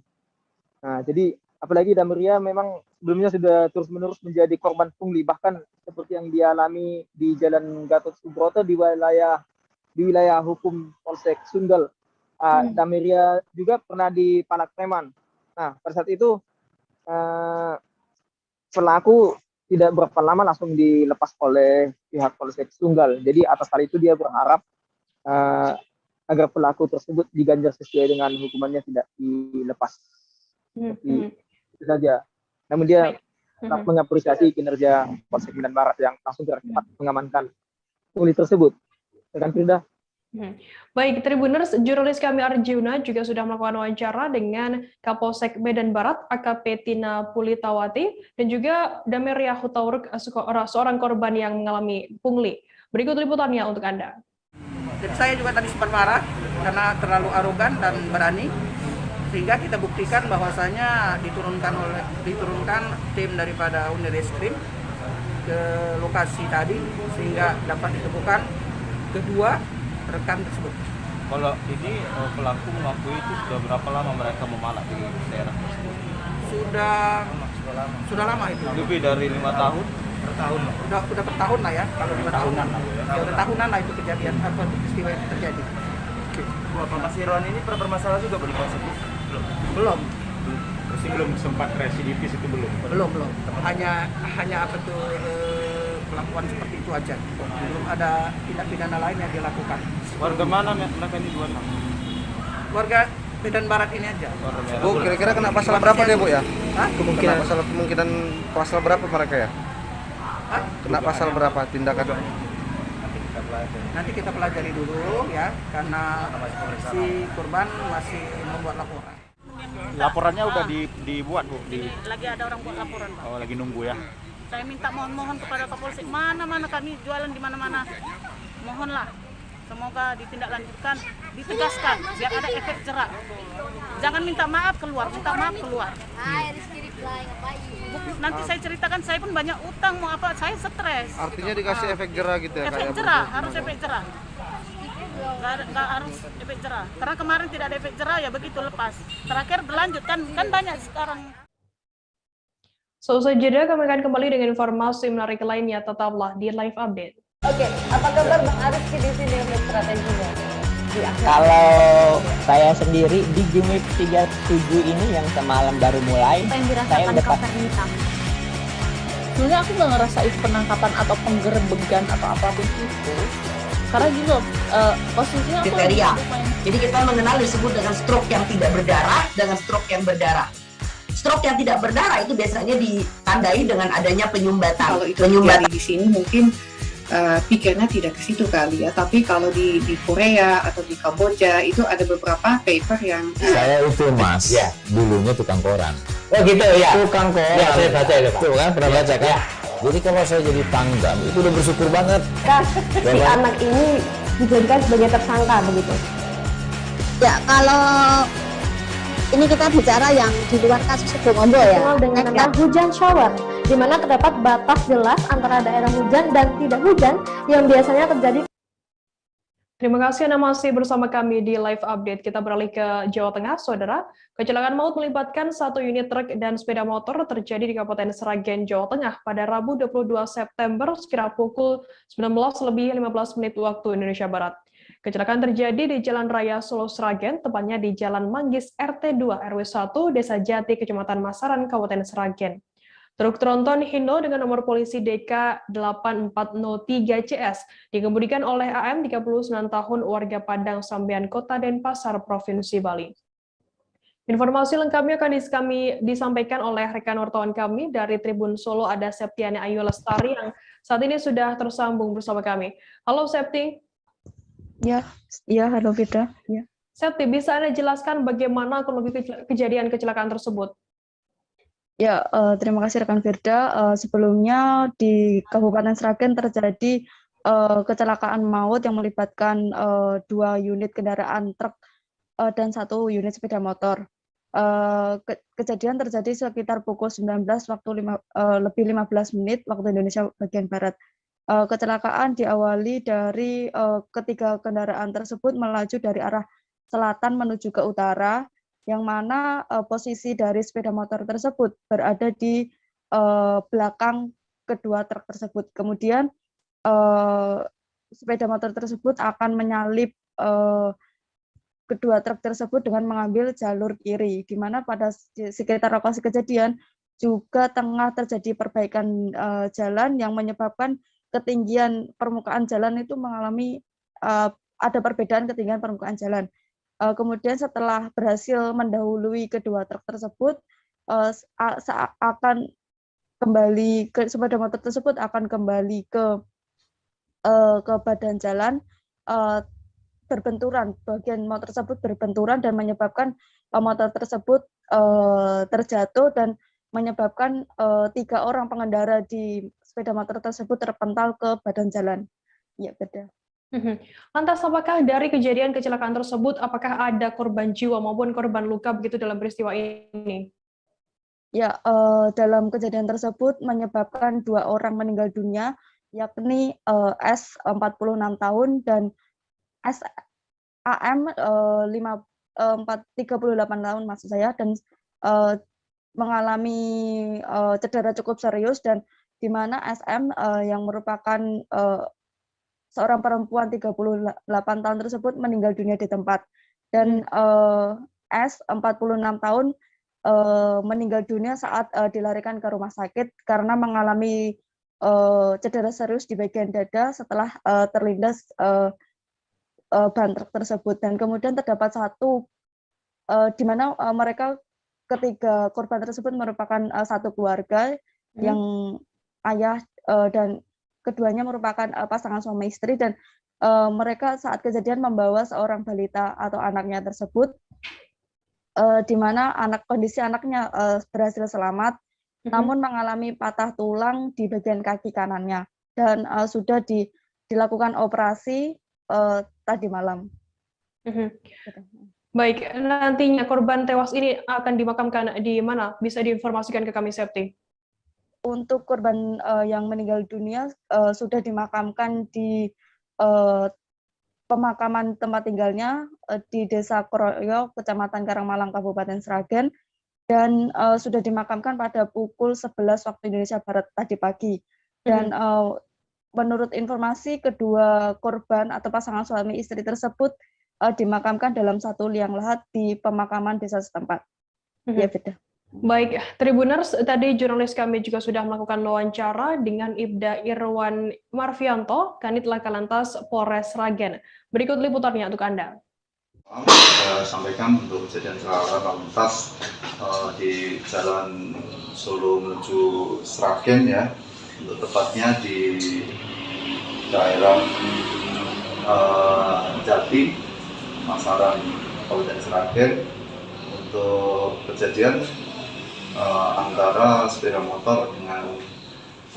Nah, jadi apalagi Dameria memang sebelumnya sudah terus-menerus menjadi korban pungli, bahkan seperti yang dialami di Jalan Gatot Subroto di wilayah hukum Polsek Sunggal. Dameria juga pernah di Palak Preman. Nah, pada saat itu pelaku tidak berapa lama langsung dilepas oleh pihak Polsek Sunggal. Jadi atas hal itu dia berharap agar pelaku tersebut diganjar sesuai dengan hukumannya, tidak dilepas. Seperti itu saja. Namun dia tetap mengapresiasi kinerja Polsek Medan Barat yang langsung cepat mengamankan pungli tersebut. Rekan Frida. Baik, Tribuners, jurnalis kami Arjuna juga sudah melakukan wawancara dengan Kapolsek Medan Barat, AKP Tina Pulitawati, dan juga Dameria Hutauruk, seorang korban yang mengalami pungli. Berikut liputannya untuk Anda. Dan saya juga tadi sempat marah karena terlalu arogan dan berani, sehingga kita buktikan bahwasanya diturunkan tim daripada Unireskrim ke lokasi tadi sehingga dapat ditemukan kedua rekan tersebut. Kalau ini pelaku mengakui itu sudah berapa lama mereka memalak di daerah tersebut? Sudah lama itu. Lebih dari 5 tahun? Bertahun. Udah bertahun lah ya, kalau 5 tahunan lah. Ya udah tahunan lah itu kejadian peristiwa itu terjadi. Bapak Mas Irwan ini bermasalah juga belum positif? Belum. Masih belum sempat residivis itu belum? Belum. Hanya apa tuh perlakuan seperti itu aja. Belum ada tindak pidana lain yang dilakukan. Warga mana mereka ini dua? Warga Medan Barat ini aja. Bu, kira-kira kena pasal berapa deh, Bu ya? Hah? Kemungkinan pasal berapa mereka ya? Hah? Kena pasal berapa tindakan? Nanti kita pelajari dulu ya, karena si korban masih membuat laporan. Laporannya udah dibuat, Bu? Lagi ada orang buat laporan, Pak. Oh, lagi nunggu ya? Saya minta mohon kepada Kapolsek, mana-mana kami jualan di mana-mana. Mohonlah, semoga ditindaklanjutkan, ditegaskan, biar ada efek jerak. Jangan minta maaf keluar, Nanti saya ceritakan, saya pun banyak utang, mau apa, saya stres. Artinya dikasih efek jerah gitu ya? Efek jerah, harus efek jerah. Nggak harus efek jerah. Karena kemarin tidak ada efek jerah, ya begitu lepas. Terakhir berlanjut, kan banyak sekarang. Seusai jeda, kami akan kembali dengan informasi menarik lainnya. Tetaplah di Live Update. Oke, apa kabar Bang Ariski di sini untuk strateginya? Kalau saya sendiri di Jumip 37 ini yang semalam baru mulai, apa yang saya dirasakan udah Kak Fernita? Sebenarnya aku nggak ngerasain penangkapan atau penggerbegan atau apapun itu. Karena gini loh, posisinya aku kriteria. Jadi kita mengenal disebut dengan stroke yang tidak berdarah dengan stroke yang berdarah. Stroke yang tidak berdarah itu biasanya ditandai dengan adanya penyumbatan. Kalau itu terjadi di sini mungkin pikirnya tidak ke situ kali ya. Tapi kalau di Korea atau di Kamboja itu ada beberapa paper yang Saya itu Mas, dulunya tukang koran. Oh gitu ya. Tukang koran. Ya, saya baca itu, Pak. Tuh kan pernah baca kan? Jadi kalau saya jadi tanggam itu udah bersyukur banget. Si anak ini dijadikan sebagai tersangka begitu. Ya, kalau ini kita bicara yang di luar kasus Sebongombo ya. Dikenal dengan nama hujan shower, di mana terdapat batas jelas antara daerah hujan dan tidak hujan yang biasanya terjadi. Terima kasih Anda masih bersama kami di Live Update. Kita beralih ke Jawa Tengah, Saudara. Kecelakaan maut melibatkan satu unit truk dan sepeda motor terjadi di Kabupaten Sragen, Jawa Tengah pada Rabu 22 September sekira pukul 19:15 waktu Indonesia Barat. Kecelakaan terjadi di Jalan Raya Solo Sragen, tepatnya di Jalan Manggis RT 2 RW 1 Desa Jati, Kecamatan Masaran, Kabupaten Sragen. Truk tronton Hino dengan nomor polisi DK 8403 CS dikemudikan oleh AM 39 tahun warga Padang Sambean Kota Denpasar, Provinsi Bali. Informasi lengkapnya akan disampaikan oleh rekan wartawan kami dari Tribun Solo, ada Septiani Ayu Lestari yang saat ini sudah tersambung bersama kami. Halo Septi. Ya, halo Firda. Ya. Septi, bisa Anda jelaskan bagaimana kronologi kejadian kecelakaan tersebut? Ya, terima kasih rekan Firda. Sebelumnya di Kabupaten Sragen terjadi kecelakaan maut yang melibatkan 2 unit kendaraan truk dan 1 unit sepeda motor. Kejadian terjadi sekitar pukul 19 waktu lebih 15 menit waktu Indonesia bagian Barat. Kecelakaan diawali dari ketiga kendaraan tersebut melaju dari arah selatan menuju ke utara, yang mana posisi dari sepeda motor tersebut berada di belakang kedua truk tersebut. Kemudian sepeda motor tersebut akan menyalip kedua truk tersebut dengan mengambil jalur kiri, di mana pada sekitar lokasi kejadian juga tengah terjadi perbaikan jalan yang menyebabkan ketinggian permukaan jalan itu mengalami ada perbedaan ketinggian permukaan jalan. Kemudian setelah berhasil mendahului kedua truk tersebut, akan kembali ke sepeda motor tersebut akan kembali ke badan jalan. Berbenturan, bagian motor tersebut berbenturan dan menyebabkan motor tersebut terjatuh dan menyebabkan 3 orang pengendara di sepeda motor tersebut terpental ke badan jalan. Ya, beda. Lantas, apakah dari kejadian kecelakaan tersebut, apakah ada korban jiwa maupun korban luka begitu dalam peristiwa ini? Ya, dalam kejadian tersebut menyebabkan 2 orang meninggal dunia, yakni S 46 tahun dan AM 38 tahun maksud saya, dan mengalami cedera cukup serius, dan di mana SM yang merupakan seorang perempuan 38 tahun tersebut meninggal dunia di tempat, dan S 46 tahun meninggal dunia saat dilarikan ke rumah sakit karena mengalami cedera serius di bagian dada setelah terlindas ban truk tersebut. Dan kemudian terdapat satu di mana mereka ketiga korban tersebut merupakan satu keluarga yang ayah dan keduanya merupakan pasangan suami istri, dan mereka saat kejadian membawa seorang balita atau anaknya tersebut, di mana kondisi anaknya berhasil selamat, namun mengalami patah tulang di bagian kaki kanannya, dan sudah dilakukan operasi tadi malam. Baik, nantinya korban tewas ini akan dimakamkan di mana? Bisa diinformasikan ke kami, Septi? Untuk korban yang meninggal dunia sudah dimakamkan di pemakaman tempat tinggalnya di Desa Kroyo, Kecamatan Karangmalang, Kabupaten Sragen, dan sudah dimakamkan pada pukul 11 waktu Indonesia Barat tadi pagi. Dan menurut informasi, kedua korban atau pasangan suami istri tersebut dimakamkan dalam satu liang lahat di pemakaman desa setempat. Ya, beda. Baik, Tribuners, tadi jurnalis kami juga sudah melakukan wawancara dengan Ibda Irwan Marvianto, Kanit Laka Lantas Polres Sragen. Berikut liputannya untuk Anda. Saya sampaikan untuk kejadian lalu lintas di Jalan Solo menuju Sragen, ya, untuk tepatnya di daerah Jati, Masaran, Kabupaten Sragen. Untuk kejadian antara sepeda motor dengan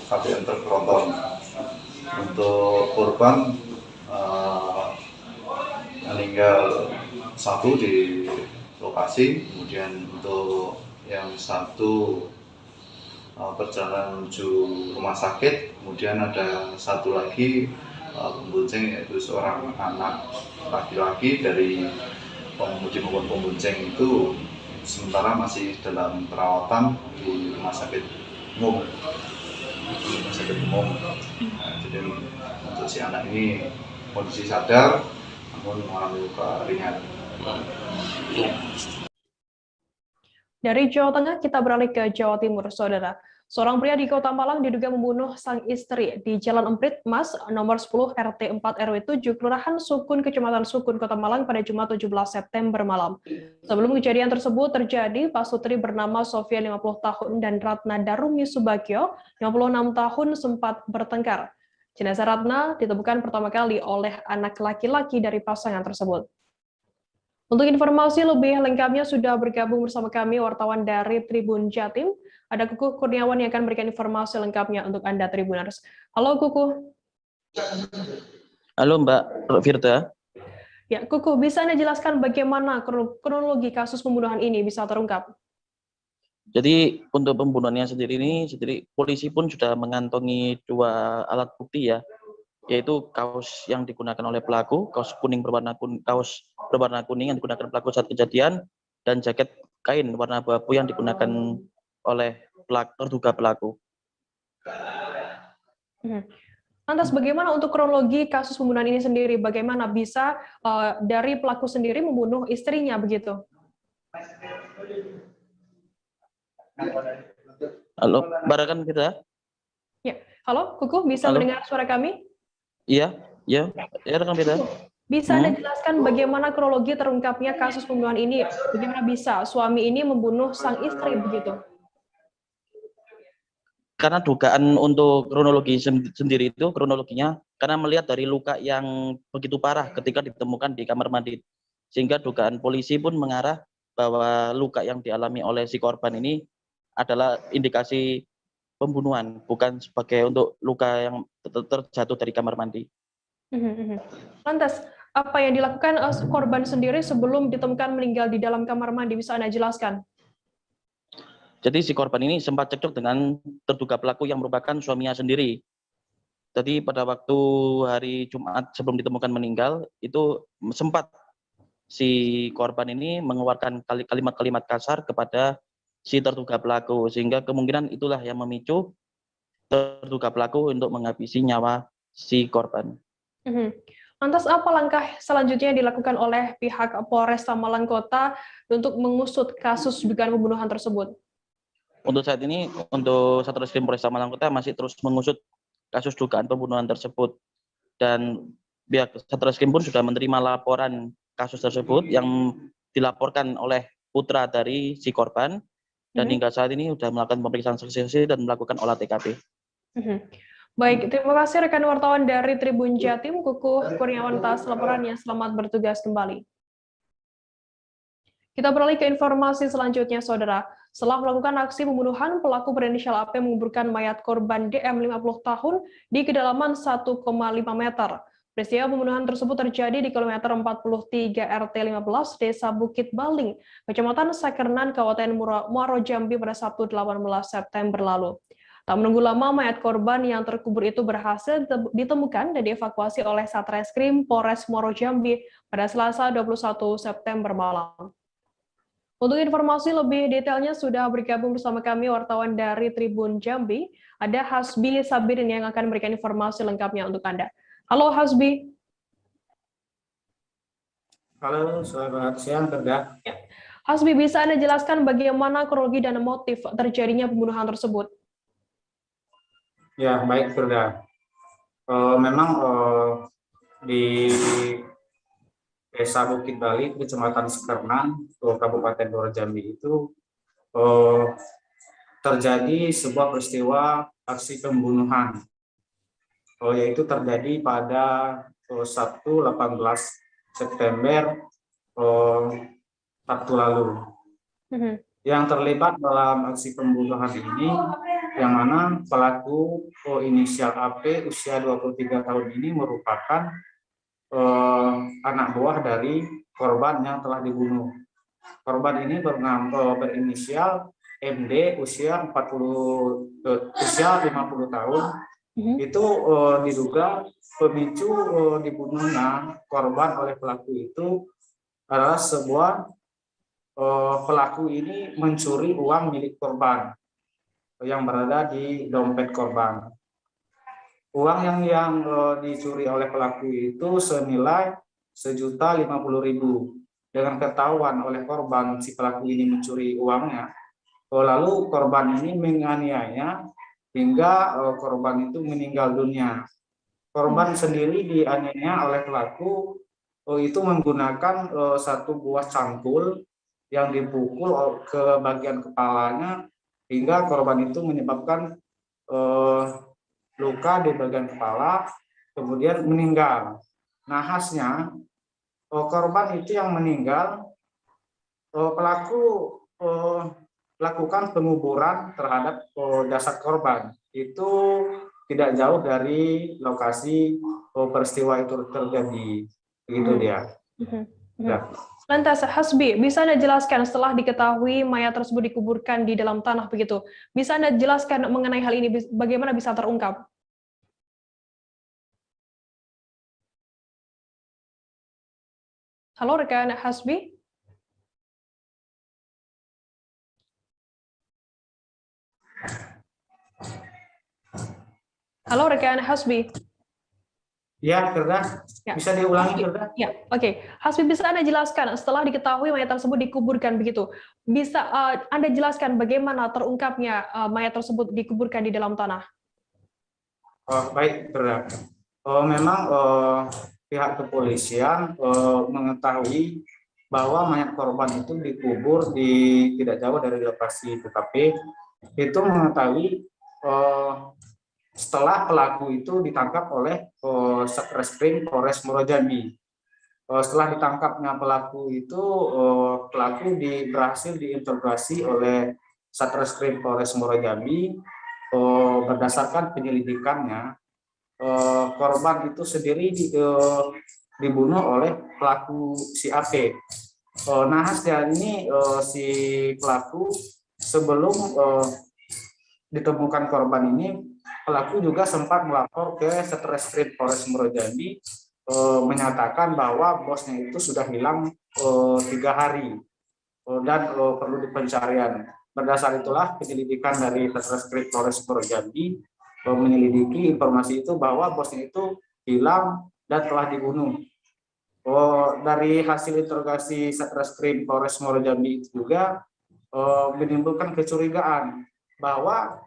KBM truk tronton. Untuk korban meninggal 1 di lokasi, kemudian untuk yang 1 perjalanan menuju rumah sakit, kemudian ada 1 lagi pembonceng, yaitu seorang anak laki-laki dari pengemudi maupun pembonceng itu sementara masih dalam perawatan di rumah sakit umum. Jadi untuk si anak ini kondisi sadar namun mengalami luka ringan. Dari Jawa Tengah kita beralih ke Jawa Timur, Saudara. Seorang pria di Kota Malang diduga membunuh sang istri di Jalan Emprit Mas, nomor 10 RT 4 RW 7, Kelurahan Sukun, Kecamatan Sukun, Kota Malang pada Jumat 17 September malam. Sebelum kejadian tersebut terjadi, pasutri bernama Sofia 50 tahun dan Ratna Darumi Subagio 56 tahun sempat bertengkar. Jenazah Ratna ditemukan pertama kali oleh anak laki-laki dari pasangan tersebut. Untuk informasi lebih lengkapnya sudah bergabung bersama kami wartawan dari Tribun Jatim. Ada Kukuh Kurniawan yang akan memberikan informasi lengkapnya untuk Anda Tribuners. Halo Kukuh. Halo Mbak Firda. Ya, Kukuh, bisa Anda jelaskan bagaimana kronologi kasus pembunuhan ini bisa terungkap? Jadi untuk pembunuhannya sendiri polisi pun sudah mengantongi 2 alat bukti ya, yaitu kaos yang digunakan oleh pelaku, kaos berwarna kuning yang digunakan pelaku saat kejadian, dan jaket kain warna abu-abu yang digunakan oleh terduga pelaku. Lantas bagaimana untuk kronologi kasus pembunuhan ini sendiri? Bagaimana bisa dari pelaku sendiri membunuh istrinya begitu? Halo, Barakan kita? Ya, halo, Kukuh, bisa mendengar suara kami? Iya, rekan kita. Bisa Anda jelaskan bagaimana kronologi terungkapnya kasus pembunuhan ini? Bagaimana bisa suami ini membunuh sang istri begitu? Karena dugaan untuk kronologi sendiri itu, kronologinya karena melihat dari luka yang begitu parah ketika ditemukan di kamar mandi. Sehingga dugaan polisi pun mengarah bahwa luka yang dialami oleh si korban ini adalah indikasi pembunuhan, bukan sebagai untuk luka yang terjatuh dari kamar mandi. Lantas, apa yang dilakukan korban sendiri sebelum ditemukan meninggal di dalam kamar mandi? Bisa Anda jelaskan? Jadi si korban ini sempat cekcok dengan terduga pelaku yang merupakan suaminya sendiri. Jadi pada waktu hari Jumat sebelum ditemukan meninggal, itu sempat si korban ini mengeluarkan kalimat-kalimat kasar kepada si terduga pelaku, sehingga kemungkinan itulah yang memicu terduga pelaku untuk menghabisi nyawa si korban. Lantas apa langkah selanjutnya yang dilakukan oleh pihak Polresta Malang Kota untuk mengusut kasus dugaan pembunuhan tersebut? Untuk saat ini, untuk Satreskrim Polresta Malang Kota masih terus mengusut kasus dugaan pembunuhan tersebut. Dan pihak Satreskrim pun sudah menerima laporan kasus tersebut yang dilaporkan oleh putra dari si korban. Dan hingga saat ini sudah melakukan pemeriksaan saksi-saksi dan melakukan olah TKP. Baik, terima kasih rekan wartawan dari Tribun Jatim, Kukuh Kurniawan atas laporannya. Selamat bertugas kembali. Kita beralih ke informasi selanjutnya, Saudara. Setelah melakukan aksi pembunuhan, pelaku berinisial AP menguburkan mayat korban DM 50 tahun di kedalaman 1,5 meter. Peristiwa pembunuhan tersebut terjadi di kilometer 43 RT 15 Desa Bukit Baling, Kecamatan Sakernan, Kabupaten Muaro Jambi pada Sabtu 18 September lalu. Tak menunggu lama, mayat korban yang terkubur itu berhasil ditemukan dan dievakuasi oleh Satreskrim Polres Muaro Jambi pada Selasa 21 September malam. Untuk informasi lebih detailnya sudah bergabung bersama kami wartawan dari Tribun Jambi, ada Hasbi Sabirin yang akan memberikan informasi lengkapnya untuk Anda. Halo Hasbi. Halo, selamat siang, Firda. Hasbi, bisa Anda jelaskan bagaimana kronologi dan motif terjadinya pembunuhan tersebut? Ya, baik, Firda. Memang di Desa Bukit Bali, Kecamatan Sakernan, Kabupaten Muaro Jambi itu terjadi sebuah peristiwa aksi pembunuhan, yaitu terjadi pada Sabtu 18 September Sabtu lalu. Yang terlibat dalam aksi pembunuhan ini, yang mana pelaku inisial AP usia 23 tahun ini merupakan anak buah dari korban yang telah dibunuh. Korban ini berinisial MD usia 50 tahun. Itu diduga pemicu dibunuhnya korban oleh pelaku itu adalah sebuah pelaku ini mencuri uang milik korban yang berada di dompet korban. Uang yang dicuri oleh pelaku itu senilai Rp1.050.000. Dengan ketahuan oleh korban si pelaku ini mencuri uangnya, lalu korban ini menganiaya hingga korban itu meninggal dunia. Korban sendiri dianiaya oleh pelaku itu menggunakan satu buah cangkul yang dipukul ke bagian kepalanya hingga korban itu menyebabkan luka di bagian kepala, kemudian meninggal. Nahasnya korban itu yang meninggal, pelaku lakukan penguburan terhadap jasad korban. Itu tidak jauh dari lokasi peristiwa itu terjadi. Begitu dia. Ya. Lantas, Hasbi, bisa Anda jelaskan setelah diketahui mayat tersebut dikuburkan di dalam tanah begitu, bisa Anda jelaskan mengenai hal ini, bagaimana bisa terungkap? Halo rekan Hasbi? Halo rekan Hasbi? Ya, Firda. Bisa diulangi, Firda? Ya, oke. Hasbi, bisa Anda jelaskan setelah diketahui mayat tersebut dikuburkan begitu, bisa Anda jelaskan bagaimana terungkapnya mayat tersebut dikuburkan di dalam tanah? Baik, Firda. Memang pihak kepolisian mengetahui bahwa mayat korban itu dikubur di tidak jauh dari lokasi TKP. Itu mengetahui setelah pelaku itu ditangkap oleh Satreskrim Polres Muaro Jambi. Setelah ditangkapnya pelaku itu, pelaku berhasil diinterogasi oleh Satreskrim Polres Muaro Jambi. Berdasarkan penyelidikannya, korban itu sendiri dibunuh oleh pelaku si AP. Nahas dan ini si pelaku sebelum ditemukan korban ini, pelaku juga sempat melapor ke Satreskrim Polres Muaro Jambi menyatakan bahwa bosnya itu sudah hilang 3 hari dan perlu pencarian. Berdasar itulah penyelidikan dari Satreskrim Polres Muaro Jambi menyelidiki informasi itu bahwa bosnya itu hilang dan telah dibunuh. Dari hasil interogasi Satreskrim Polres Muaro Jambi itu juga menimbulkan kecurigaan bahwa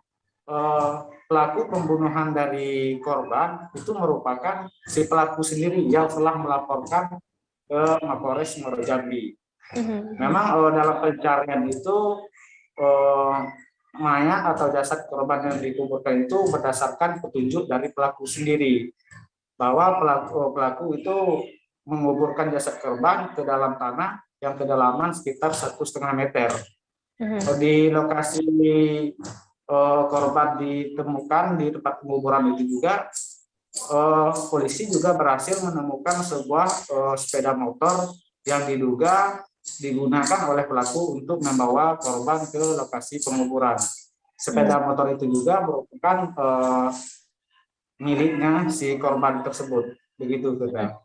pelaku pembunuhan dari korban itu merupakan si pelaku sendiri yang telah melaporkan ke Mapolres Muaro Jambi. Memang dalam pencarian itu mayat atau jasad korban yang dikuburkan itu berdasarkan petunjuk dari pelaku sendiri, bahwa pelaku itu menguburkan jasad korban ke dalam tanah yang kedalaman sekitar 1,5 meter. Di lokasi korban ditemukan di tempat penguburan itu juga polisi juga berhasil menemukan sebuah sepeda motor yang diduga digunakan oleh pelaku untuk membawa korban ke lokasi penguburan. Sepeda motor itu juga merupakan miliknya si korban tersebut. Begitu, Kak.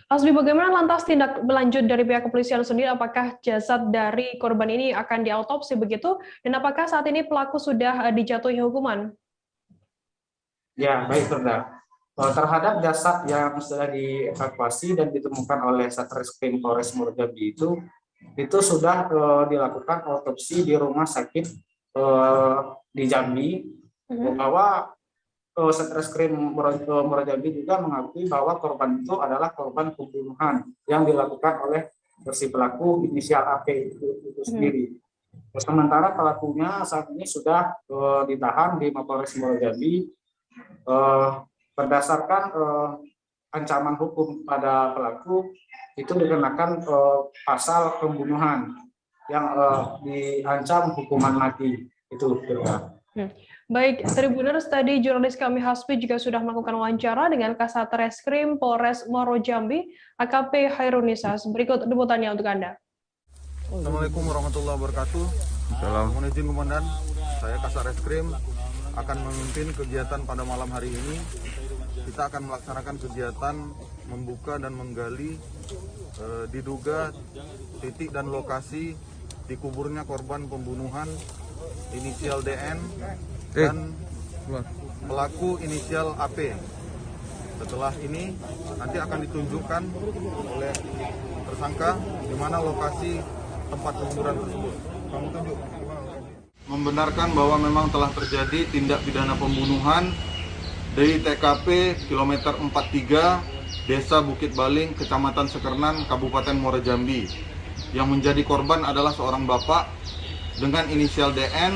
Hasbi, bagaimana lantas tindak lanjut dari pihak kepolisian sendiri? Apakah jasad dari korban ini akan diautopsi begitu? Dan apakah saat ini pelaku sudah dijatuhi hukuman? Ya, baik, Firda. Terhadap jasad yang sudah dievakuasi dan ditemukan oleh Satreskrim Polres Muaro Jambi itu sudah dilakukan autopsi di rumah sakit di Jambi, bahwa Satreskrim Muaro Jambi juga mengakui bahwa korban itu adalah korban pembunuhan yang dilakukan oleh si pelaku inisial AP itu sendiri. Sementara pelakunya saat ini sudah ditahan di Mapolres Muaro Jambi. Berdasarkan ancaman hukum pada pelaku itu dikenakan pasal pembunuhan yang diancam hukuman mati. Itu, Baik, Tribuners, tadi jurnalis kami Hasbi juga sudah melakukan wawancara dengan Kasat Reskrim Polres Muaro Jambi, AKP Hairunisa. Berikut liputannya untuk Anda. Assalamualaikum warahmatullahi wabarakatuh. Mohon izin Komandan, saya Kasat Reskrim akan memimpin kegiatan pada malam hari ini. Kita akan melaksanakan kegiatan membuka dan menggali diduga titik dan lokasi dikuburnya korban pembunuhan inisial DN dan pelaku inisial AP. Setelah ini nanti akan ditunjukkan oleh tersangka di mana lokasi tempat penguburan tersebut. Kamu tunjuk. membenarkan bahwa memang telah terjadi tindak pidana pembunuhan di TKP kilometer 43 Desa Bukit Baling, Kecamatan Sekernan, Kabupaten Muara Jambi. Yang menjadi korban adalah seorang bapak dengan inisial DN.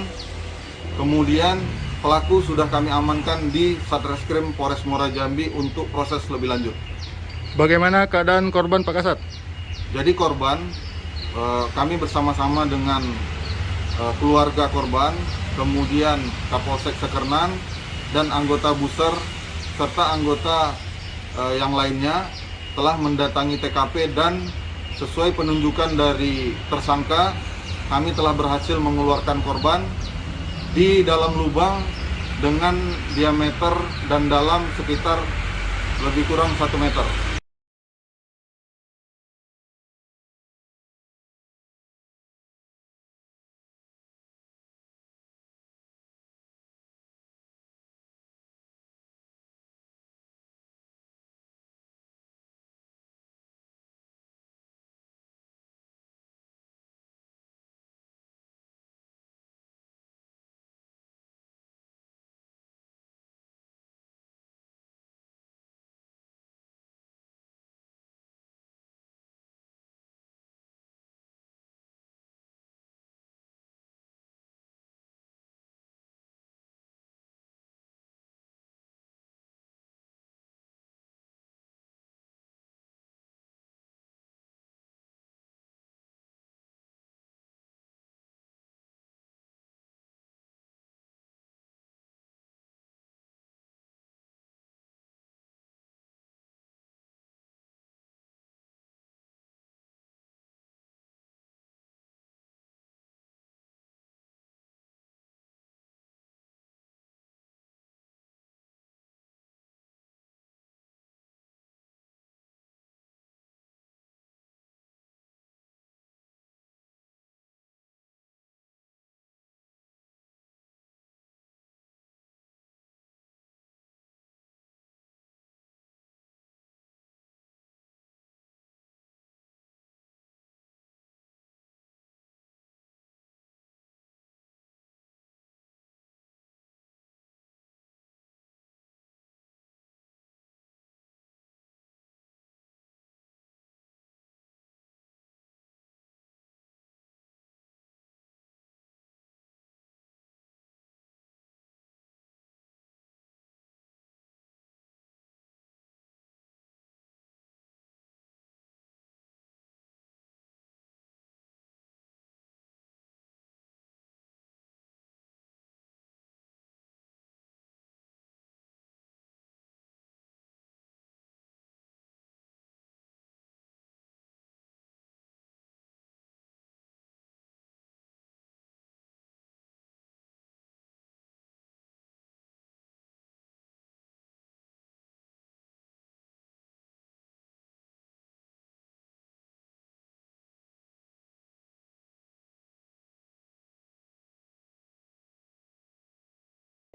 Kemudian pelaku sudah kami amankan di Satreskrim Polres Muara Jambi untuk proses lebih lanjut. Bagaimana keadaan korban, Pak Kasat? Jadi korban, kami bersama-sama dengan keluarga korban, kemudian Kapolsek Sekernan dan anggota Buser serta anggota yang lainnya telah mendatangi TKP dan sesuai penunjukan dari tersangka, kami telah berhasil mengeluarkan korban di dalam lubang dengan diameter dan dalam sekitar lebih kurang 1 meter.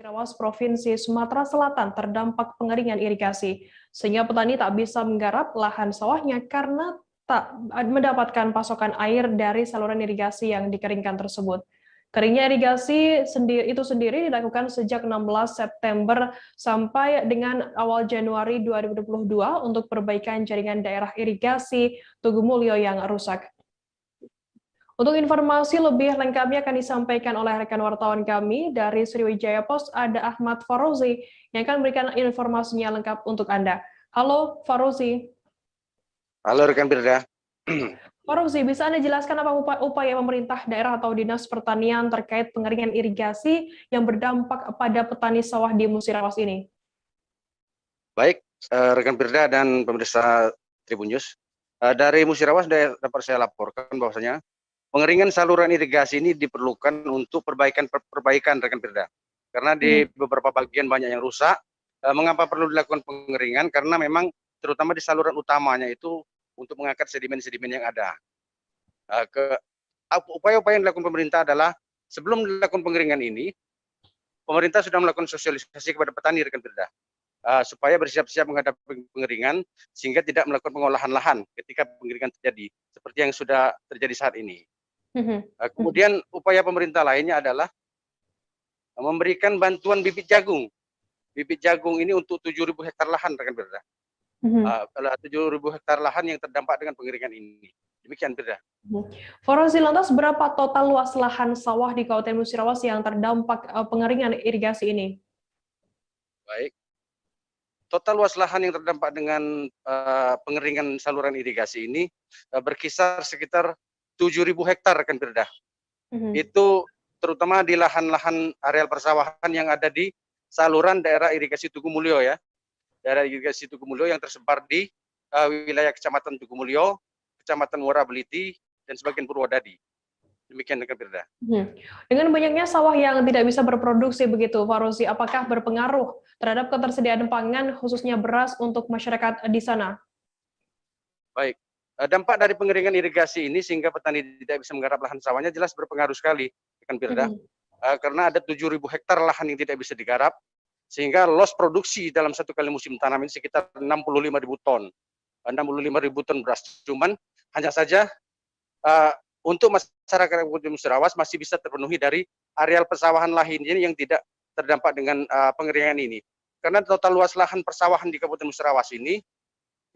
Musirawas Provinsi Sumatera Selatan terdampak pengeringan irigasi, sehingga petani tak bisa menggarap lahan sawahnya karena tak mendapatkan pasokan air dari saluran irigasi yang dikeringkan tersebut. Keringnya irigasi itu sendiri dilakukan sejak 16 September sampai dengan awal Januari 2022 untuk perbaikan jaringan daerah irigasi Tugu Mulyo yang rusak. Untuk informasi lebih lengkapnya akan disampaikan oleh rekan wartawan kami dari Sriwijaya Post, ada Ahmad Farouzi yang akan memberikan informasinya lengkap untuk Anda. Halo Farouzi. Halo rekan Firda. Farouzi, bisa Anda jelaskan apa upaya pemerintah daerah atau Dinas Pertanian terkait pengeringan irigasi yang berdampak pada petani sawah di Musirawas ini? Baik, rekan Firda dan pemirsa Tribun News. Dari Musirawas dapat saya laporkan bahwasanya pengeringan saluran irigasi ini diperlukan untuk perbaikan rekan Firda. Karena di beberapa bagian banyak yang rusak. Mengapa perlu dilakukan pengeringan? Karena memang terutama di saluran utamanya itu untuk mengangkat sedimen-sedimen yang ada. Upaya-upaya yang dilakukan pemerintah adalah sebelum dilakukan pengeringan ini, pemerintah sudah melakukan sosialisasi kepada petani rekan Firda. Supaya bersiap-siap menghadapi pengeringan sehingga tidak melakukan pengolahan lahan ketika pengeringan terjadi seperti yang sudah terjadi saat ini. Kemudian upaya pemerintah lainnya adalah memberikan bantuan bibit jagung. Bibit jagung ini untuk 7.000 hektar lahan, rekan Firda. 7.000 hektar lahan yang terdampak dengan pengeringan ini. Demikian, Firda. Fauzi, lantas berapa total luas lahan sawah di Kabupaten Musirawas yang terdampak pengeringan irigasi ini? Baik. Total luas lahan yang terdampak dengan pengeringan saluran irigasi ini berkisar sekitar 7.000 hektar, rekan Firda. Itu terutama di lahan-lahan areal persawahan yang ada di saluran daerah irigasi Tugu Mulyo ya. Daerah irigasi Tugu Mulyo yang tersebar di wilayah Kecamatan Tugu Mulyo, Kecamatan Muara Beliti, dan sebagian Purwodadi. Demikian, rekan Firda. Dengan banyaknya sawah yang tidak bisa berproduksi begitu, Fauzi, apakah berpengaruh terhadap ketersediaan pangan khususnya beras untuk masyarakat di sana? Baik, dampak dari pengeringan irigasi ini sehingga petani tidak bisa menggarap lahan sawahnya jelas berpengaruh sekali, rekan Firda. Karena ada 7.000 hektar lahan yang tidak bisa digarap, sehingga loss produksi dalam satu kali musim tanam ini sekitar 65.000 ton. 65.000 ton beras. Cuman hanya saja untuk masyarakat Kabupaten Musirawas masih bisa terpenuhi dari areal persawahan lainnya yang tidak terdampak dengan pengeringan ini. Karena total luas lahan persawahan di Kabupaten Musirawas ini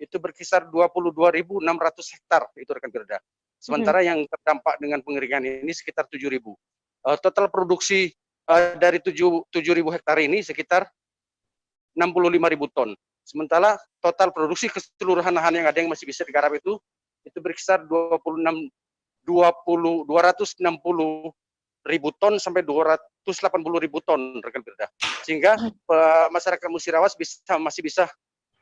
itu berkisar 22.600 hektar, itu rekan Firda. Sementara yang terdampak dengan pengeringan ini sekitar 7.000. Total produksi dari 7.000 hektar ini sekitar 65.000 ton. Sementara total produksi keseluruhan lahan yang ada yang masih bisa digarap itu berkisar 260.000 ton sampai 280.000 ton, rekan Firda. Sehingga masyarakat Musirawas masih bisa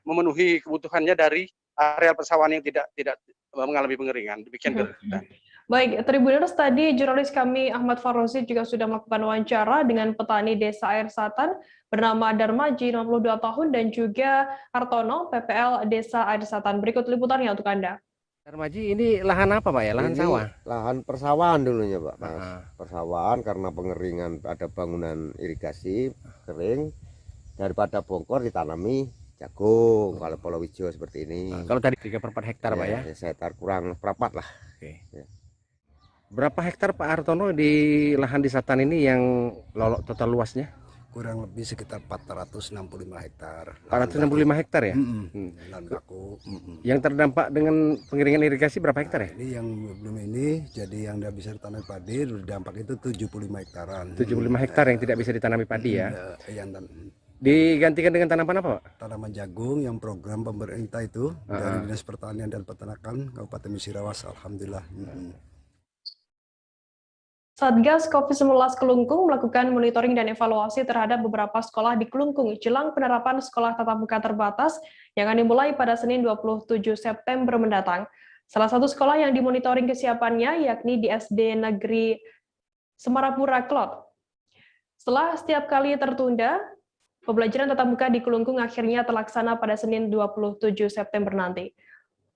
memenuhi kebutuhannya dari areal persawahan yang tidak mengalami pengeringan. Demikian, Firda. Baik, Tribuners, tadi jurnalis kami Ahmad Fauzi juga sudah melakukan wawancara dengan petani Desa Air Satan bernama Darmaji, 62 tahun, dan juga Hartono, PPL Desa Air Satan. Berikut liputannya untuk Anda. Darmaji, ini lahan apa Pak ya? Lahan sawah? Lahan persawahan dulunya Pak, Mas. Persawahan karena pengeringan ada bangunan irigasi kering, daripada bongkor ditanami jagung, kalau palawija seperti ini. Kalau tadi 3/4 hektar Pak ya? Sekitar kurang seperempat lah. Oke. Ya. Berapa hektar Pak Hartono di lahan di Satan ini yang lolok total luasnya? Kurang lebih sekitar 465 hektar. 465 hektar ya? Lahan baku. Yang terdampak dengan pengeringan irigasi berapa hektar ya? Ini yang belum ini, jadi yang tidak bisa ditanami padi, dampak itu 75 hektaran. 75 hektar yang tidak bisa ditanami padi ya? Digantikan dengan tanaman apa Pak? Tanaman jagung yang program pemerintah itu dari Dinas Pertanian dan Peternakan Kabupaten Musirawas, alhamdulillah. Satgas COVID-19 Kelungkung melakukan monitoring dan evaluasi terhadap beberapa sekolah di Kelungkung jelang penerapan sekolah tatap muka terbatas yang akan dimulai pada Senin 27 September mendatang. Salah satu sekolah yang dimonitoring kesiapannya yakni di SD Negeri Semarapura Klot. Setelah setiap kali tertunda, pembelajaran tatap muka di Kelungkung akhirnya terlaksana pada Senin 27 September nanti.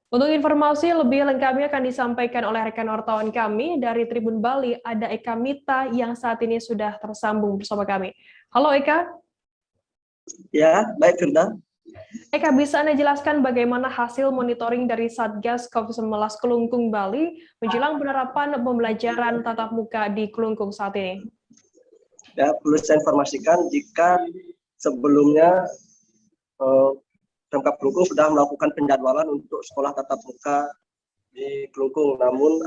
Untuk informasi lebih lengkapnya akan disampaikan oleh rekan wartawan kami dari Tribun Bali, ada Eka Mita yang saat ini sudah tersambung bersama kami. Halo Eka. Ya, baik Firda. Eka, bisa Anda jelaskan bagaimana hasil monitoring dari Satgas COVID-19 Kelungkung Bali menjelang penerapan pembelajaran tatap muka di Kelungkung saat ini? Ya, perlu saya informasikan jika sebelumnya Pemkab Kelungkung sudah melakukan penjadwalan untuk sekolah tatap muka di Kelungkung, namun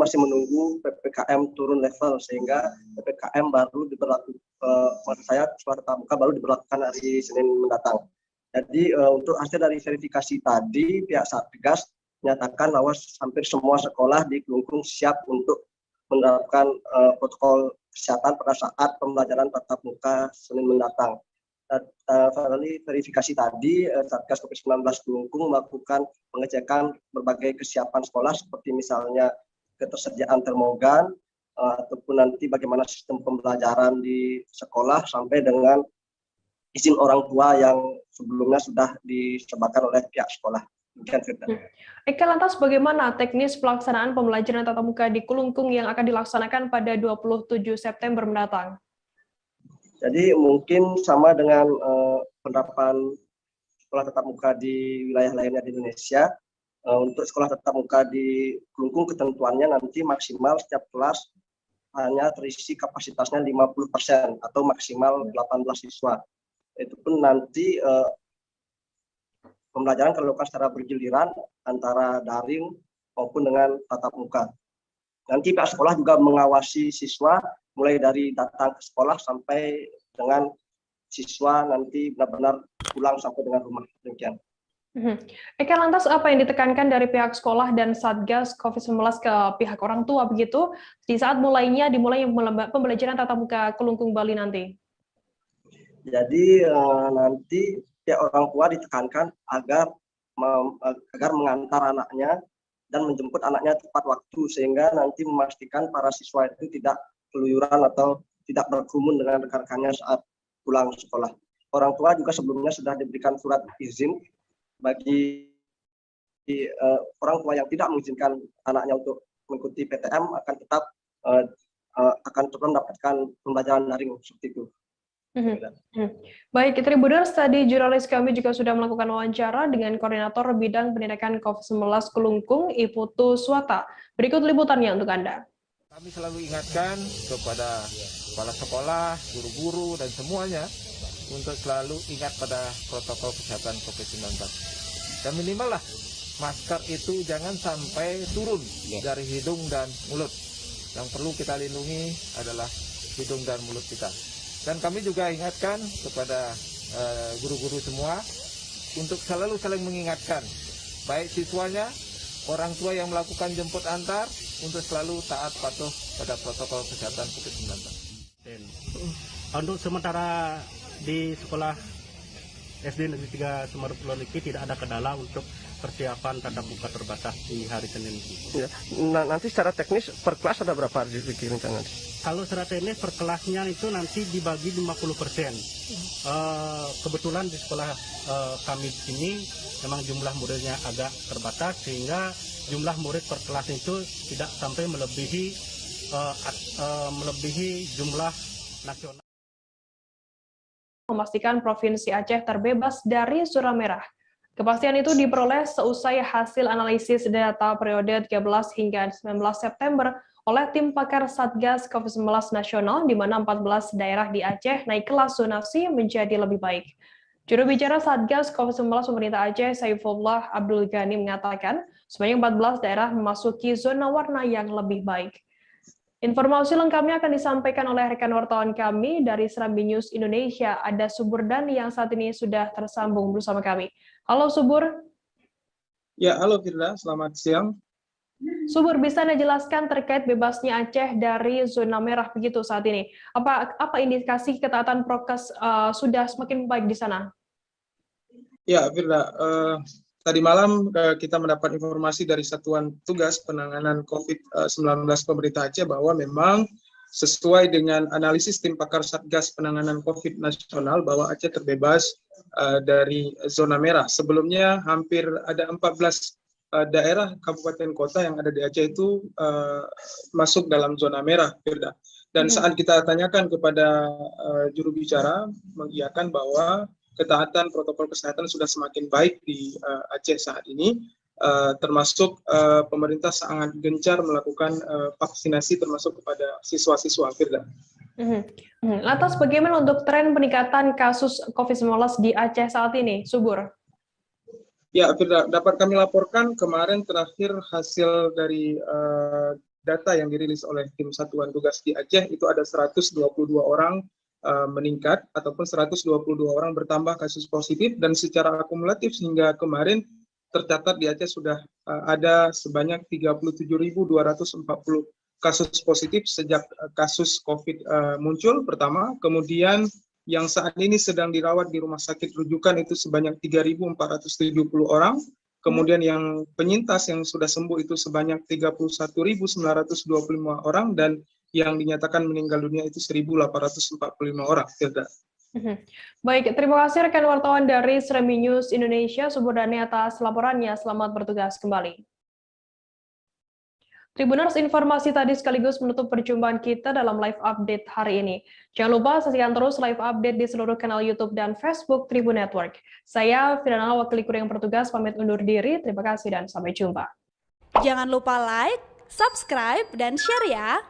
masih menunggu PPKM turun level sehingga PPKM baru diberlakukan. Sekolah tatap muka baru diberlakukan hari Senin mendatang. Jadi untuk hasil dari verifikasi tadi, pihak Satgas menyatakan bahwa hampir semua sekolah di Kelungkung siap untuk menerapkan protokol kesehatan pada saat pembelajaran tatap muka Senin mendatang. Melalui verifikasi tadi, Satgas COVID-19 Kelungkung melakukan pengecekan berbagai kesiapan sekolah seperti misalnya ketersediaan termogan, ataupun nanti bagaimana sistem pembelajaran di sekolah sampai dengan izin orang tua yang sebelumnya sudah disebarkan oleh pihak sekolah. Eka, lantas bagaimana teknis pelaksanaan pembelajaran tatap muka di Kelungkung yang akan dilaksanakan pada 27 September mendatang? Jadi mungkin sama dengan penerapan sekolah tatap muka di wilayah lainnya di Indonesia. Untuk sekolah tatap muka di Kelungkung ketentuannya nanti maksimal setiap kelas hanya terisi kapasitasnya 50% atau maksimal 18 siswa. Itu pun nanti pembelajaran akan dilakukan secara bergiliran antara daring maupun dengan tatap muka. Nanti pihak sekolah juga mengawasi siswa mulai dari datang ke sekolah sampai dengan siswa nanti benar-benar pulang sampai dengan rumah. Demikian. Eka, lantas apa yang ditekankan dari pihak sekolah dan Satgas COVID-19 ke pihak orang tua begitu di saat dimulai pembelajaran tatap muka Kelungkung Bali nanti? Jadi nanti pihak orang tua ditekankan agar mengantar anaknya dan menjemput anaknya tepat waktu sehingga nanti memastikan para siswa itu tidak keluyuran atau tidak berkerumun dengan rekan-rekannya saat pulang sekolah. Orang tua juga sebelumnya sudah diberikan surat izin bagi orang tua yang tidak mengizinkan anaknya untuk mengikuti PTM akan tetap mendapatkan pembelajaran daring seperti itu. Baik, Tribuners, tadi jurnalis kami juga sudah melakukan wawancara dengan Koordinator Bidang Pendidikan COVID-19 Kelungkung, Iputu Swata. Berikut liputannya untuk Anda. Kami selalu ingatkan kepada kepala sekolah, guru-guru, dan semuanya untuk selalu ingat pada protokol kesehatan COVID-19. Dan minimal lah, masker itu jangan sampai turun dari hidung dan mulut. Yang perlu kita lindungi adalah hidung dan mulut kita. Dan kami juga ingatkan kepada guru-guru semua untuk selalu saling mengingatkan, baik siswanya, orang tua yang melakukan jemput antar, untuk selalu taat patuh pada protokol kesehatan COVID-19. Untuk sementara di sekolah SD Negeri 3 Semeru Pulau Liki tidak ada kendala untuk persiapan tatap muka terbatas di hari Senin. Ya. Nah, nanti secara teknis per kelas ada berapa rencana? Kalau secara teknis per kelasnya itu nanti dibagi 50%. Kebetulan di sekolah kami ini memang jumlah muridnya agak terbatas sehingga jumlah murid per kelas itu tidak sampai melebihi jumlah nasional. Memastikan Provinsi Aceh terbebas dari zona merah. Kepastian itu diperoleh seusai hasil analisis data periode 13 hingga 19 September oleh tim pakar Satgas COVID-19 Nasional, di mana 14 daerah di Aceh naik kelas zonasi menjadi lebih baik. Juru bicara Satgas COVID-19 pemerintah Aceh, Saifullah Abdul Ghani, mengatakan sebanyak 14 daerah memasuki zona warna yang lebih baik. Informasi lengkapnya akan disampaikan oleh rekan wartawan kami dari Serambi News Indonesia. Ada Subur Dani yang saat ini sudah tersambung bersama kami. Halo Subur. Ya, halo Firda, selamat siang. Subur, bisa Anda jelaskan terkait bebasnya Aceh dari zona merah begitu saat ini? Apa indikasi ketaatan prokes sudah semakin baik di sana? Ya, Firda, tadi malam kita mendapat informasi dari Satuan Tugas Penanganan COVID-19 Pemerintah Aceh bahwa memang sesuai dengan analisis tim pakar Satgas Penanganan COVID Nasional bahwa Aceh terbebas dari zona merah. Sebelumnya hampir ada 14 daerah kabupaten kota yang ada di Aceh itu masuk dalam zona merah, Firda. Dan saat kita tanyakan kepada juru bicara, mengiyakan bahwa ketaatan protokol kesehatan sudah semakin baik di Aceh saat ini, termasuk pemerintah sangat gencar melakukan vaksinasi termasuk kepada siswa-siswa, Firda. Lantas bagaimana untuk tren peningkatan kasus COVID-19 di Aceh saat ini, Subur? Ya, Firda, dapat kami laporkan kemarin terakhir hasil dari data yang dirilis oleh tim Satuan Tugas di Aceh itu ada 122 orang meningkat ataupun 122 orang bertambah kasus positif, dan secara akumulatif hingga kemarin tercatat di Aceh sudah ada sebanyak 37.240 kasus positif sejak kasus COVID muncul pertama. Kemudian yang saat ini sedang dirawat di rumah sakit rujukan itu sebanyak 3.470 orang. Kemudian yang penyintas yang sudah sembuh itu sebanyak 31.925 orang, dan yang dinyatakan meninggal dunia itu 1.845 orang. Baik, terima kasih rekan wartawan dari Serambi News Indonesia, Subur Dani atas laporannya. Selamat bertugas kembali. Tribuners, informasi tadi sekaligus menutup perjumpaan kita dalam live update hari ini. Jangan lupa saksikan terus live update di seluruh kanal YouTube dan Facebook Tribun Network. Saya Firana, wakil kru yang bertugas, pamit undur diri. Terima kasih dan sampai jumpa. Jangan lupa like, subscribe, dan share ya.